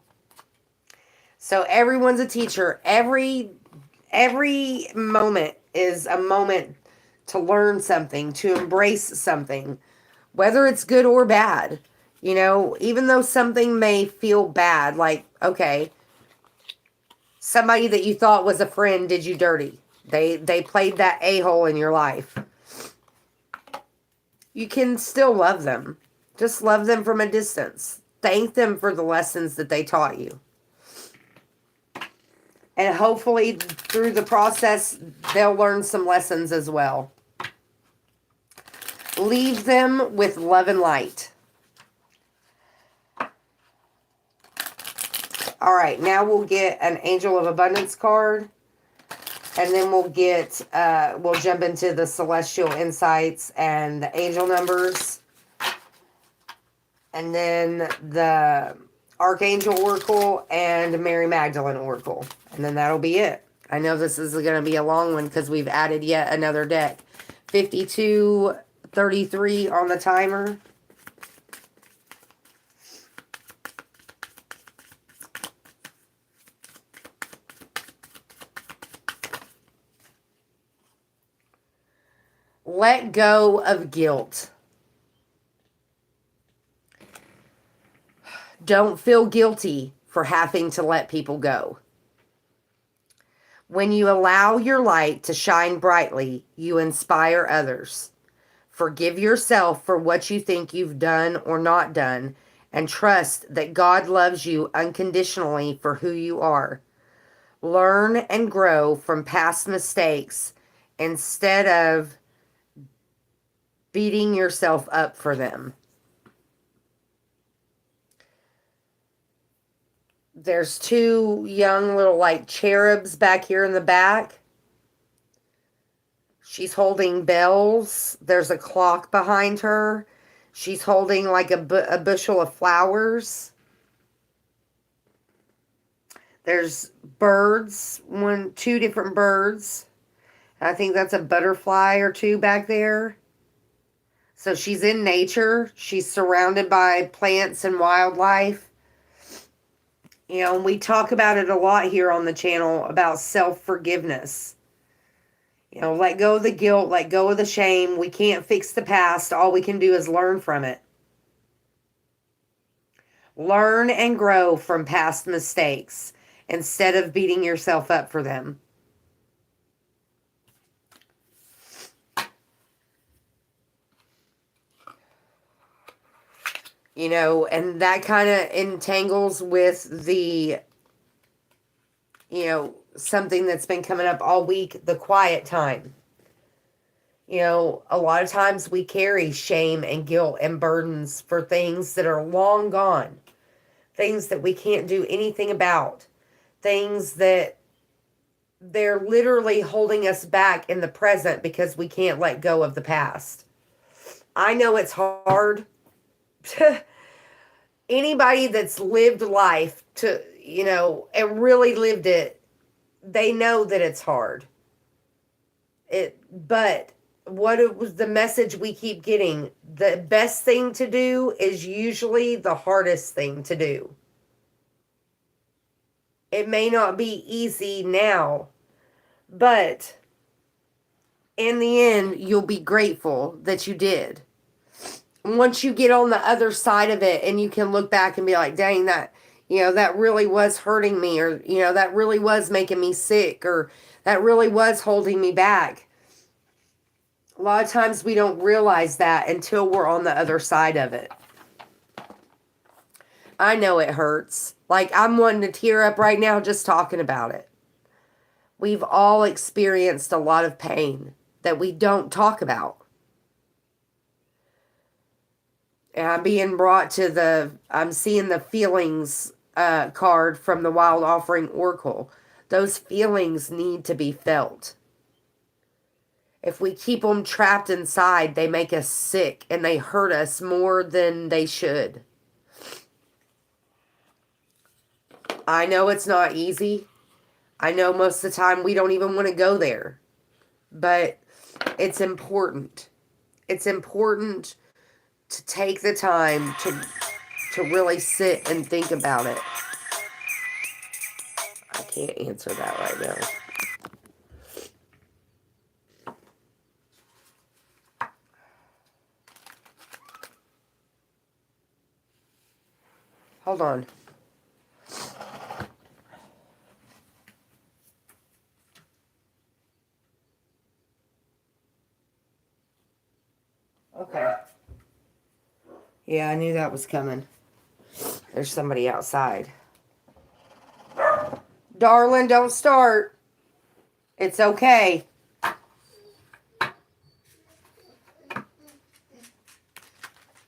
So everyone's a teacher. Every moment is a moment to learn something, to embrace something, whether it's good or bad. Even though something may feel bad, like, okay, somebody that you thought was a friend did you dirty. They played that a-hole in your life. You can still love them. Just love them from a distance. Thank them for the lessons that they taught you. And hopefully through the process, they'll learn some lessons as well. Leave them with love and light. All right, now we'll get an Angel of Abundance card. And then we'll jump into the Celestial Insights and the angel numbers. And then the Archangel Oracle and Mary Magdalene Oracle. And then that'll be it. I know this is going to be a long one because we've added yet another deck. 52:33 on the timer. Let go of guilt. Don't feel guilty for having to let people go. When you allow your light to shine brightly, you inspire others. Forgive yourself for what you think you've done or not done, and trust that God loves you unconditionally for who you are. Learn and grow from past mistakes instead of beating yourself up for them. There's two young little cherubs back here in the back. She's holding bells. There's a clock behind her. She's holding a bushel of flowers. There's birds, two different birds. I think that's a butterfly or two back there. So she's in nature. She's surrounded by plants and wildlife. And we talk about it a lot here on the channel about self-forgiveness. Let go of the guilt, let go of the shame. We can't fix the past. All we can do is learn from it. Learn and grow from past mistakes instead of beating yourself up for them. And that kind of entangles with the, something that's been coming up all week, the quiet time. A lot of times we carry shame and guilt and burdens for things that are long gone, things that we can't do anything about, things that they're literally holding us back in the present because we can't let go of the past. I know it's hard. Anybody that's lived life and really lived it, they know that it's hard. But what it was the message we keep getting. The best thing to do is usually the hardest thing to do. It may not be easy now, but in the end, you'll be grateful that you did. Once you get on the other side of it and you can look back and be like, dang, that, that really was hurting me, or, that really was making me sick, or that really was holding me back. A lot of times we don't realize that until we're on the other side of it. I know it hurts. Like, I'm wanting to tear up right now just talking about it. We've all experienced a lot of pain that we don't talk about. And I'm being brought to I'm seeing the feelings card from the Wild Offering Oracle. Those feelings need to be felt. If we keep them trapped inside, they make us sick and they hurt us more than they should. I know it's not easy. I know most of the time we don't even want to go there. But it's important. It's important to take the time to really sit and think about it. I can't answer that right now. Hold on. Okay. Yeah, I knew that was coming. There's somebody outside. Darling, don't start. It's okay.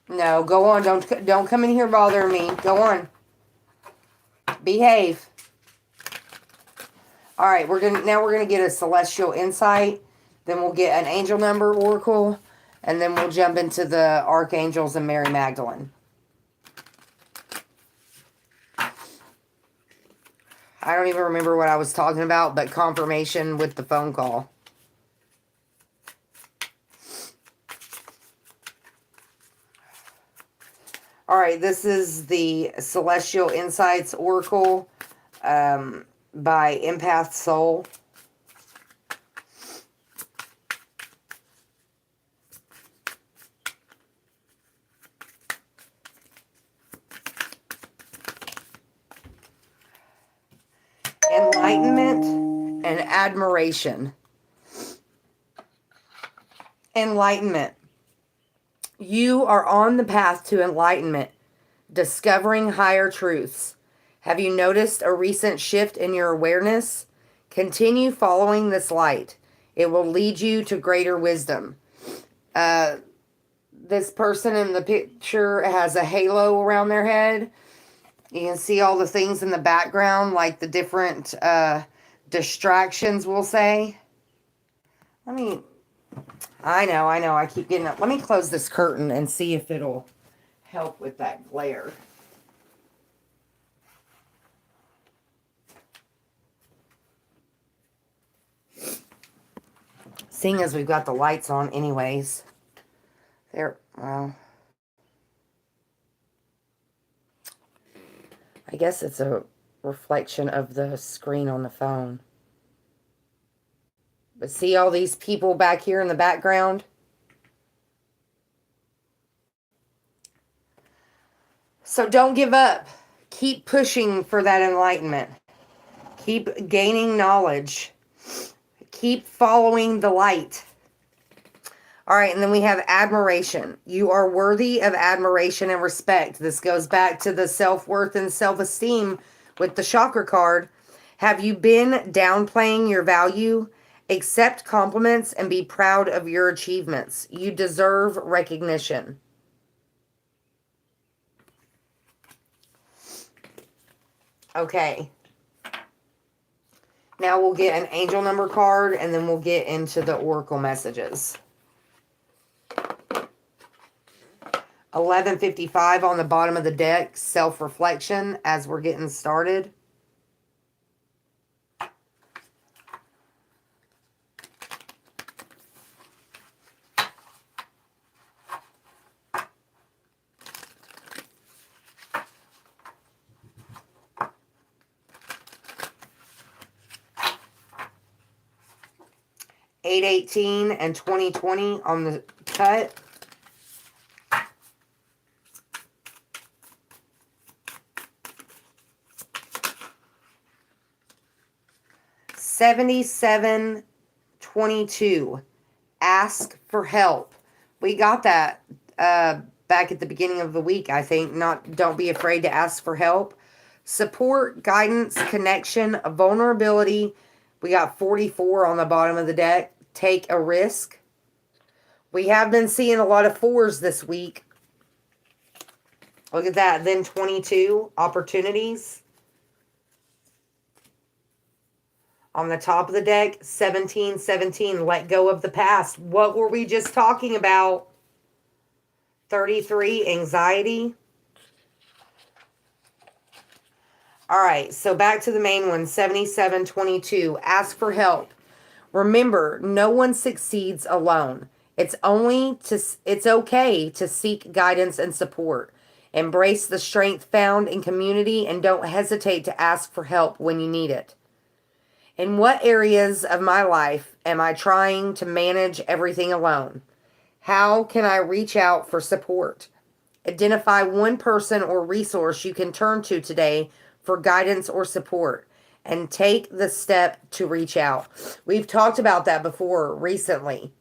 No, go on. Don't come in here bothering me. Go on. Behave. All right, we're gonna get a celestial insight. Then we'll get an angel number oracle, and then we'll jump into the archangels and Mary Magdalene. I don't even remember what I was talking about, but confirmation with the phone call. All right, this is the Celestial Insights Oracle by Empath Soul. Enlightenment and admiration. Enlightenment. You are on the path to enlightenment, discovering higher truths. Have you noticed a recent shift in your awareness? Continue following this light. It will lead you to greater wisdom. This person in the picture has a halo around their head. You can see all the things in the background, like the different distractions, we'll say. I know, I keep getting up. Let me close this curtain and see if it'll help with that glare. Seeing as we've got the lights on anyways. There, well, I guess it's a reflection of the screen on the phone. But see all these people back here in the background? So don't give up. Keep pushing for that enlightenment. Keep gaining knowledge. Keep following the light. All right, and then we have admiration. You are worthy of admiration and respect. This goes back to the self-worth and self-esteem with the chakra card. Have you been downplaying your value? Accept compliments and be proud of your achievements. You deserve recognition. Okay. Now we'll get an angel number card, and then we'll get into the oracle messages. 1155 on the bottom of the deck, self-reflection as we're getting started. 818 and 2020 on the cut. $77.22. Ask for help. We got that back at the beginning of the week, I think. Don't be afraid to ask for help. Support, guidance, connection, vulnerability. We got 44 on the bottom of the deck. Take a risk. We have been seeing a lot of 4s this week. Look at that. Then 22, opportunities. On the top of the deck, 1717, let go of the past. What were we just talking about? 33, anxiety. All right, so back to the main one, 7722, ask for help. Remember, no one succeeds alone. It's okay to seek guidance and support. Embrace the strength found in community and don't hesitate to ask for help when you need it. In what areas of my life am I trying to manage everything alone? How can I reach out for support? Identify one person or resource you can turn to today for guidance or support, and take the step to reach out. We've talked about that before recently,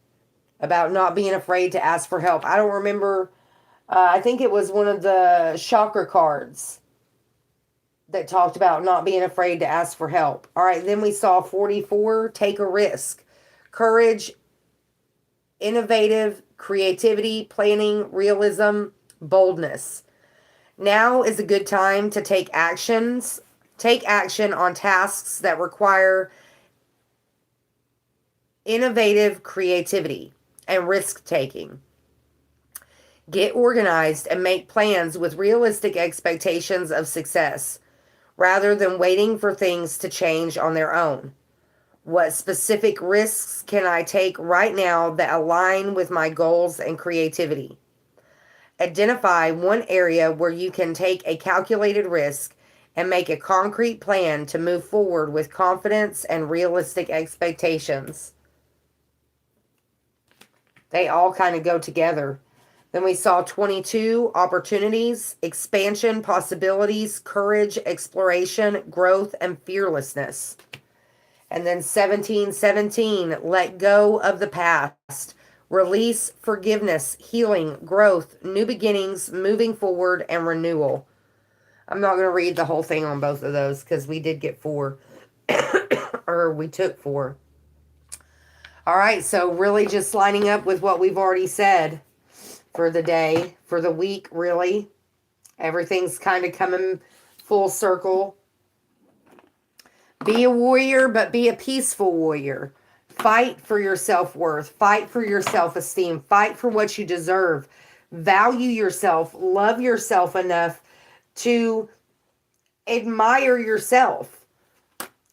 about not being afraid to ask for help. I don't remember, I think it was one of the chakra cards that talked about not being afraid to ask for help. All right, then we saw 44, take a risk. Courage, innovative, creativity, planning, realism, boldness. Now is a good time to take action on tasks that require innovative creativity and risk-taking. Get organized and make plans with realistic expectations of success, rather than waiting for things to change on their own. What specific risks can I take right now that align with my goals and creativity? Identify one area where you can take a calculated risk and make a concrete plan to move forward with confidence and realistic expectations. They all kind of go together. Then we saw 22, opportunities, expansion, possibilities, courage, exploration, growth, and fearlessness. And then 1717, let go of the past. Release, forgiveness, healing, growth, new beginnings, moving forward, and renewal. I'm not going to read the whole thing on both of those because we did get 4. Or we took 4. All right, so really just lining up with what we've already said for the day, for the week, really. Everything's kind of coming full circle. Be a warrior, but be a peaceful warrior. Fight for your self-worth. Fight for your self-esteem. Fight for what you deserve. Value yourself. Love yourself enough to admire yourself.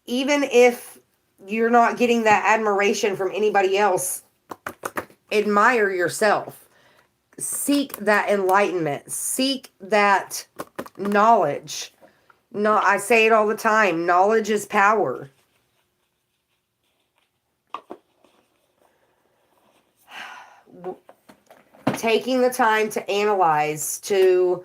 Even if you're not getting that admiration from anybody else, admire yourself. Seek that enlightenment. Seek that knowledge. No, I say it all the time. Knowledge is power. Taking the time to analyze, to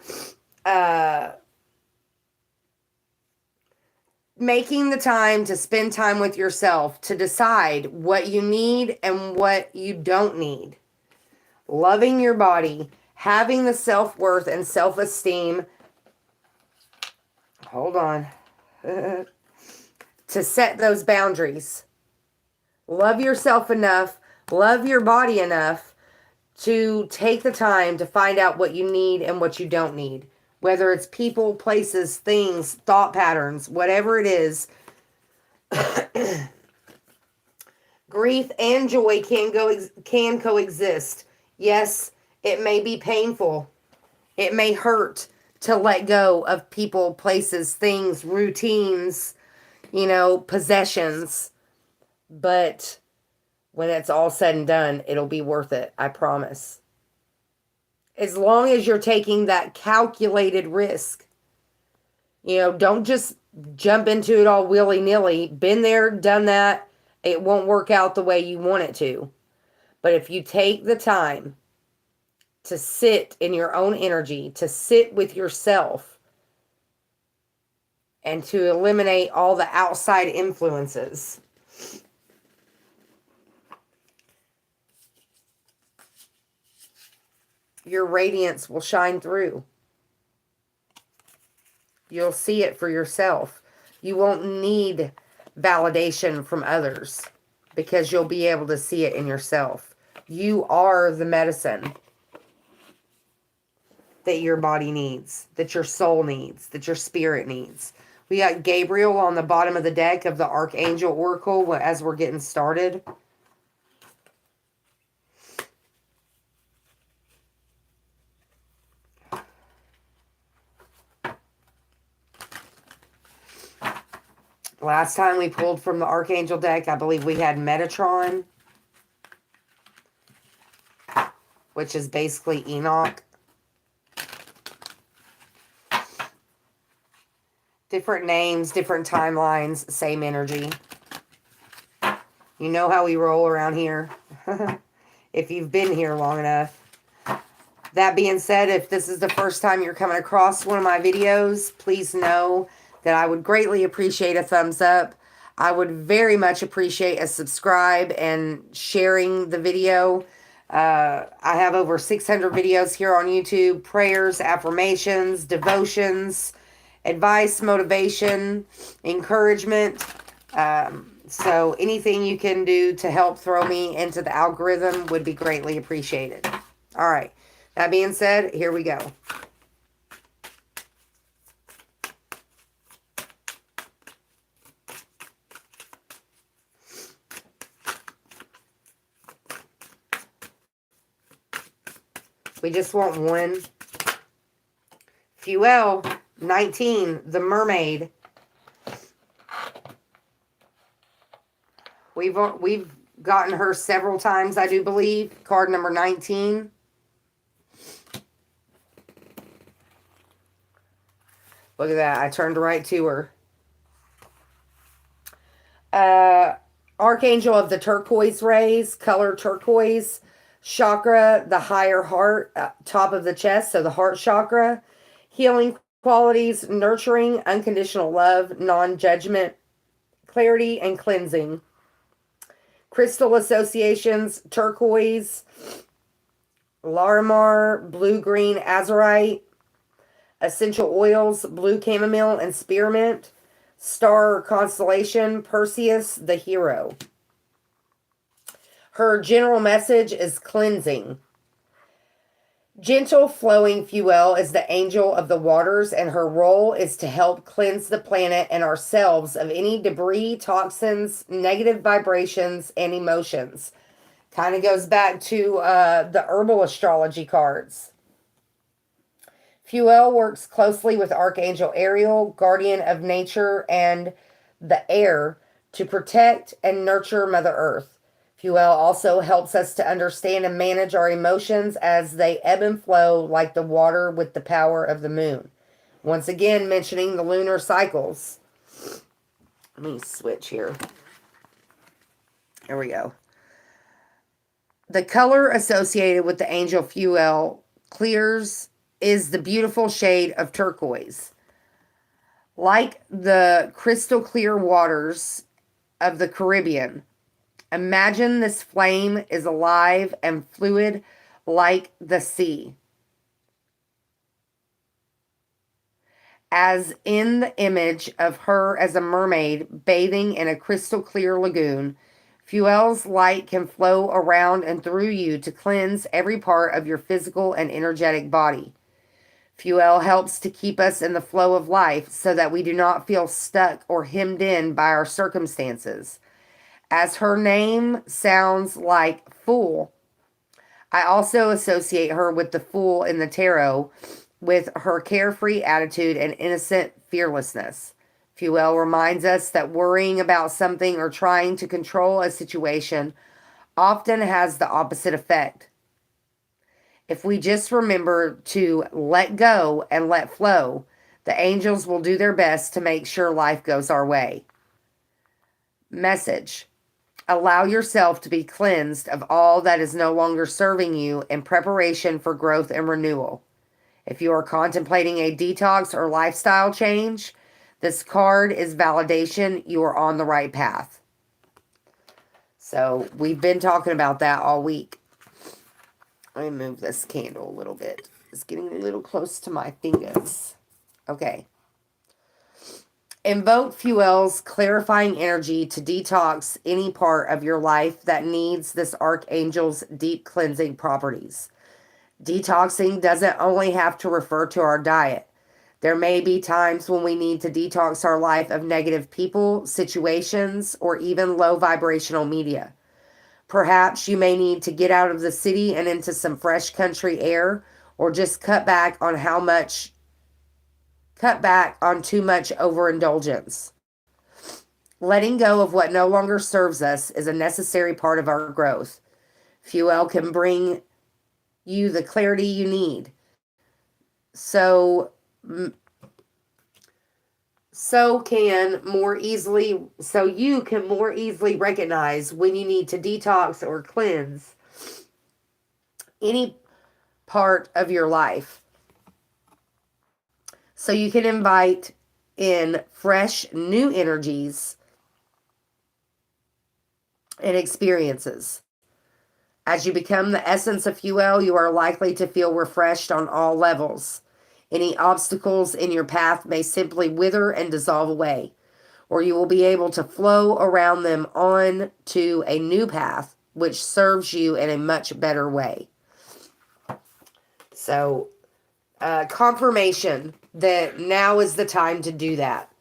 making the time to spend time with yourself, to decide what you need and what you don't need. Loving your body, having the self-worth and self-esteem. Hold on. To set those boundaries. Love yourself enough, love your body enough to take the time to find out what you need and what you don't need. Whether it's people, places, things, thought patterns, whatever it is. Grief and joy can coexist. Yes, it may be painful. It may hurt to let go of people, places, things, routines, possessions. But when it's all said and done, it'll be worth it. I promise. As long as you're taking that calculated risk. Don't just jump into it all willy-nilly. Been there, done that, It won't work out the way you want it to. But if you take the time to sit in your own energy, to sit with yourself, and to eliminate all the outside influences, your radiance will shine through. You'll see it for yourself. You won't need validation from others because you'll be able to see it in yourself. You are the medicine that your body needs, that your soul needs, that your spirit needs. We got Gabriel on the bottom of the deck of the Archangel Oracle as we're getting started. Last time we pulled from the Archangel deck, I believe we had Metatron, which is basically Enoch. Different names, different timelines, same energy. You know how we roll around here, if you've been here long enough. That being said, if this is the first time you're coming across one of my videos, please know that I would greatly appreciate a thumbs up. I would very much appreciate a subscribe and sharing the video. I have over 600 videos here on YouTube. Prayers, affirmations, devotions, advice, motivation, encouragement. So anything you can do to help throw me into the algorithm would be greatly appreciated. All right. That being said, here we go. We just want one. Fuel 19, the mermaid. We've gotten her several times, I do believe. Card number 19. Look at that. I turned right to her. Archangel of the turquoise rays, color turquoise. Chakra, the higher heart, top of the chest, so the heart chakra. Healing qualities, nurturing, unconditional love, non-judgment, clarity, and cleansing. Crystal associations, turquoise, Larimar, blue-green azurite. Essential oils, blue chamomile and spearmint. Star constellation, Perseus, the hero. Her general message is cleansing. Gentle flowing Fuel is the angel of the waters, and her role is to help cleanse the planet and ourselves of any debris, toxins, negative vibrations, and emotions. Kind of goes back to the herbal astrology cards. Fuel works closely with Archangel Ariel, guardian of nature and the air, to protect and nurture Mother Earth. Fuel also helps us to understand and manage our emotions as they ebb and flow like the water with the power of the moon. Once again, mentioning the lunar cycles. Let me switch here. There we go. The color associated with the angel Fuel is the beautiful shade of turquoise. Like the crystal clear waters of the Caribbean, imagine this flame is alive and fluid like the sea. As in the image of her as a mermaid bathing in a crystal clear lagoon, Fuel's light can flow around and through you to cleanse every part of your physical and energetic body. Fuel helps to keep us in the flow of life so that we do not feel stuck or hemmed in by our circumstances. As her name sounds like Fool, I also associate her with the Fool in the tarot, with her carefree attitude and innocent fearlessness. Fuel reminds us that worrying about something or trying to control a situation often has the opposite effect. If we just remember to let go and let flow, the angels will do their best to make sure life goes our way. Message. Allow yourself to be cleansed of all that is no longer serving you in preparation for growth and renewal. If you are contemplating a detox or lifestyle change, this card is validation you are on the right path. So we've been talking about that all week. Let me move this candle a little bit. It's getting a little close to my fingers. Okay. Invoke Fuel's clarifying energy to detox any part of your life that needs this archangel's deep cleansing properties. Detoxing doesn't only have to refer to our diet. There may be times when we need to detox our life of negative people, situations, or even low vibrational media. Perhaps you may need to get out of the city and into some fresh country air, or just cut back on too much overindulgence. Letting go of what no longer serves us is a necessary part of our growth. Fuel can bring you the clarity you need. So you can more easily recognize when you need to detox or cleanse any part of your life. So you can invite in fresh, new energies and experiences. As you become the essence of Fuel, you are likely to feel refreshed on all levels. Any obstacles in your path may simply wither and dissolve away, or you will be able to flow around them on to a new path, which serves you in a much better way. So, confirmation that now is the time to do that.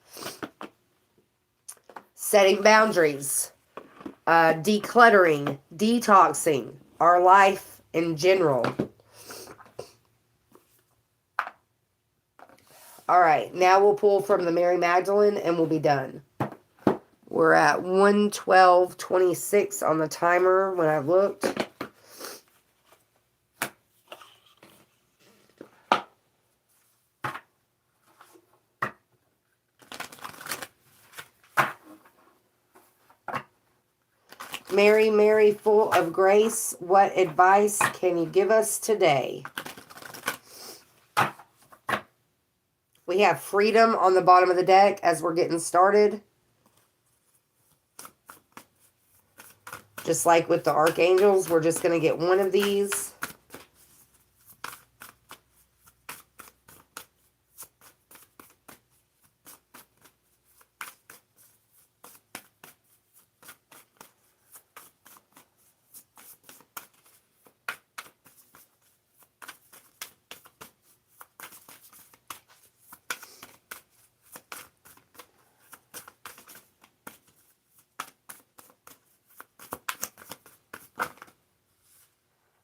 Setting boundaries, decluttering, detoxing, our life in general. All right, now we'll pull from the Mary Magdalene and we'll be done. We're at 1:12:26 on the timer when I looked. Mary, Mary, full of grace, what advice can you give us today? We have freedom on the bottom of the deck as we're getting started. Just like with the archangels, we're just going to get one of these.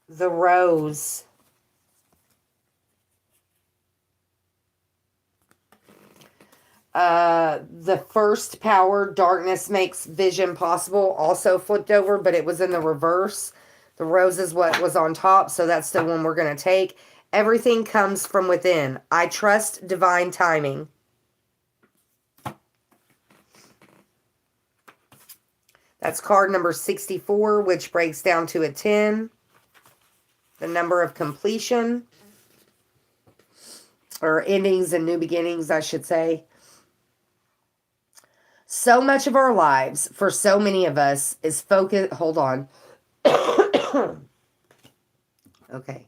The Rose. The first power, darkness makes vision possible, also flipped over, but it was in the reverse. The rose is what was on top, so that's the one we're going to take. Everything comes from within. I trust divine timing. That's card number 64, which breaks down to a 10. The number of completion, or endings and new beginnings, I should say. So much of our lives, for so many of us, is focused. Hold on. Okay.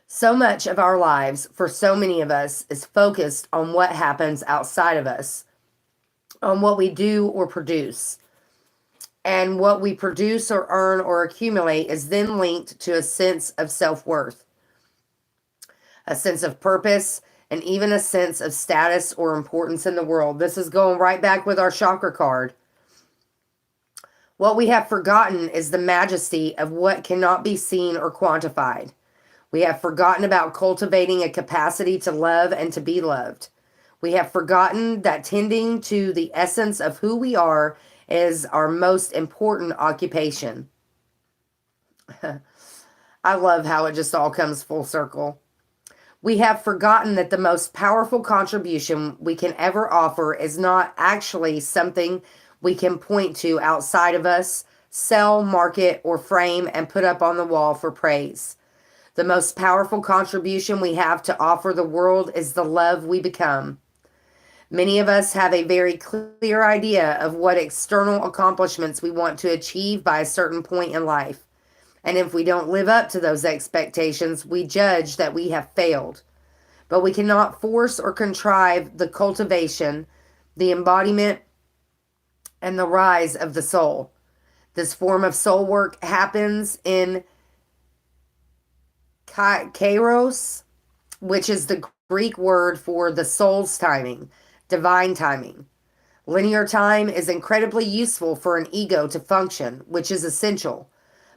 So much of our lives, for so many of us, is focused on what happens outside of us, on what we do or produce. And what we produce or earn or accumulate is then linked to a sense of self-worth, a sense of purpose, and even a sense of status or importance in the world. This is going right back with our chakra card. What we have forgotten is the majesty of what cannot be seen or quantified. We have forgotten about cultivating a capacity to love and to be loved. We have forgotten that tending to the essence of who we are is our most important occupation. I love how it just all comes full circle. We have forgotten that the most powerful contribution we can ever offer is not actually something we can point to outside of us, sell, market, or frame and put up on the wall for praise. The most powerful contribution we have to offer the world is the love we become. Many of us have a very clear idea of what external accomplishments we want to achieve by a certain point in life. And if we don't live up to those expectations, we judge that we have failed. But we cannot force or contrive the cultivation, the embodiment, and the rise of the soul. This form of soul work happens in kairos, which is the Greek word for the soul's timing, divine timing. Linear time is incredibly useful for an ego to function, which is essential.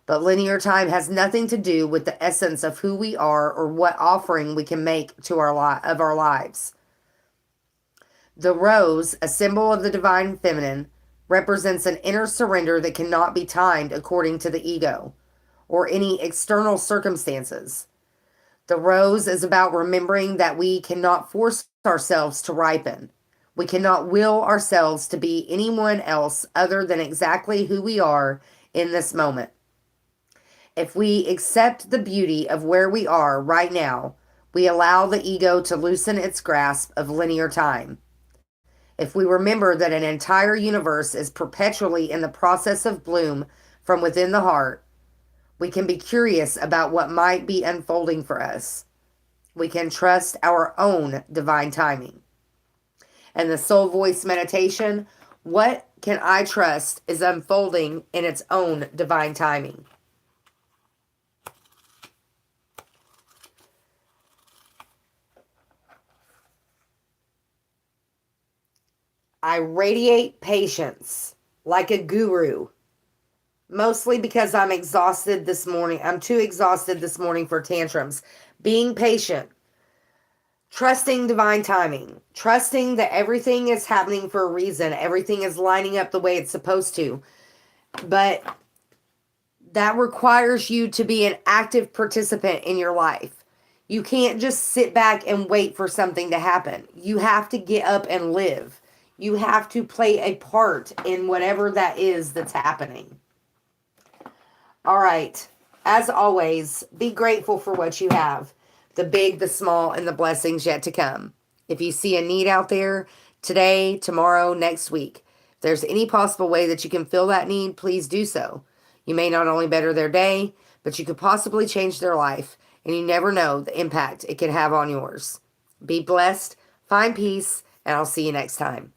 But linear time has nothing to do with the essence of who we are or what offering we can make to our lives. The rose, a symbol of the divine feminine, represents an inner surrender that cannot be timed according to the ego or any external circumstances. The rose is about remembering that we cannot force ourselves to ripen. We cannot will ourselves to be anyone else other than exactly who we are in this moment. If we accept the beauty of where we are right now, we allow the ego to loosen its grasp of linear time. If we remember that an entire universe is perpetually in the process of bloom from within the heart, we can be curious about what might be unfolding for us. We can trust our own divine timing. And the soul voice meditation, what can I trust is unfolding in its own divine timing? I radiate patience like a guru, mostly because I'm exhausted this morning. I'm too exhausted this morning for tantrums. Being patient, trusting divine timing, trusting that everything is happening for a reason, everything is lining up the way it's supposed to. But that requires you to be an active participant in your life. You can't just sit back and wait for something to happen. You have to get up and live. You have to play a part in whatever that is that's happening. All right. As always, be grateful for what you have, the big, the small, and the blessings yet to come. If you see a need out there today, tomorrow, next week, if there's any possible way that you can fill that need, please do so. You may not only better their day, but you could possibly change their life, and you never know the impact it can have on yours. Be blessed, find peace, and I'll see you next time.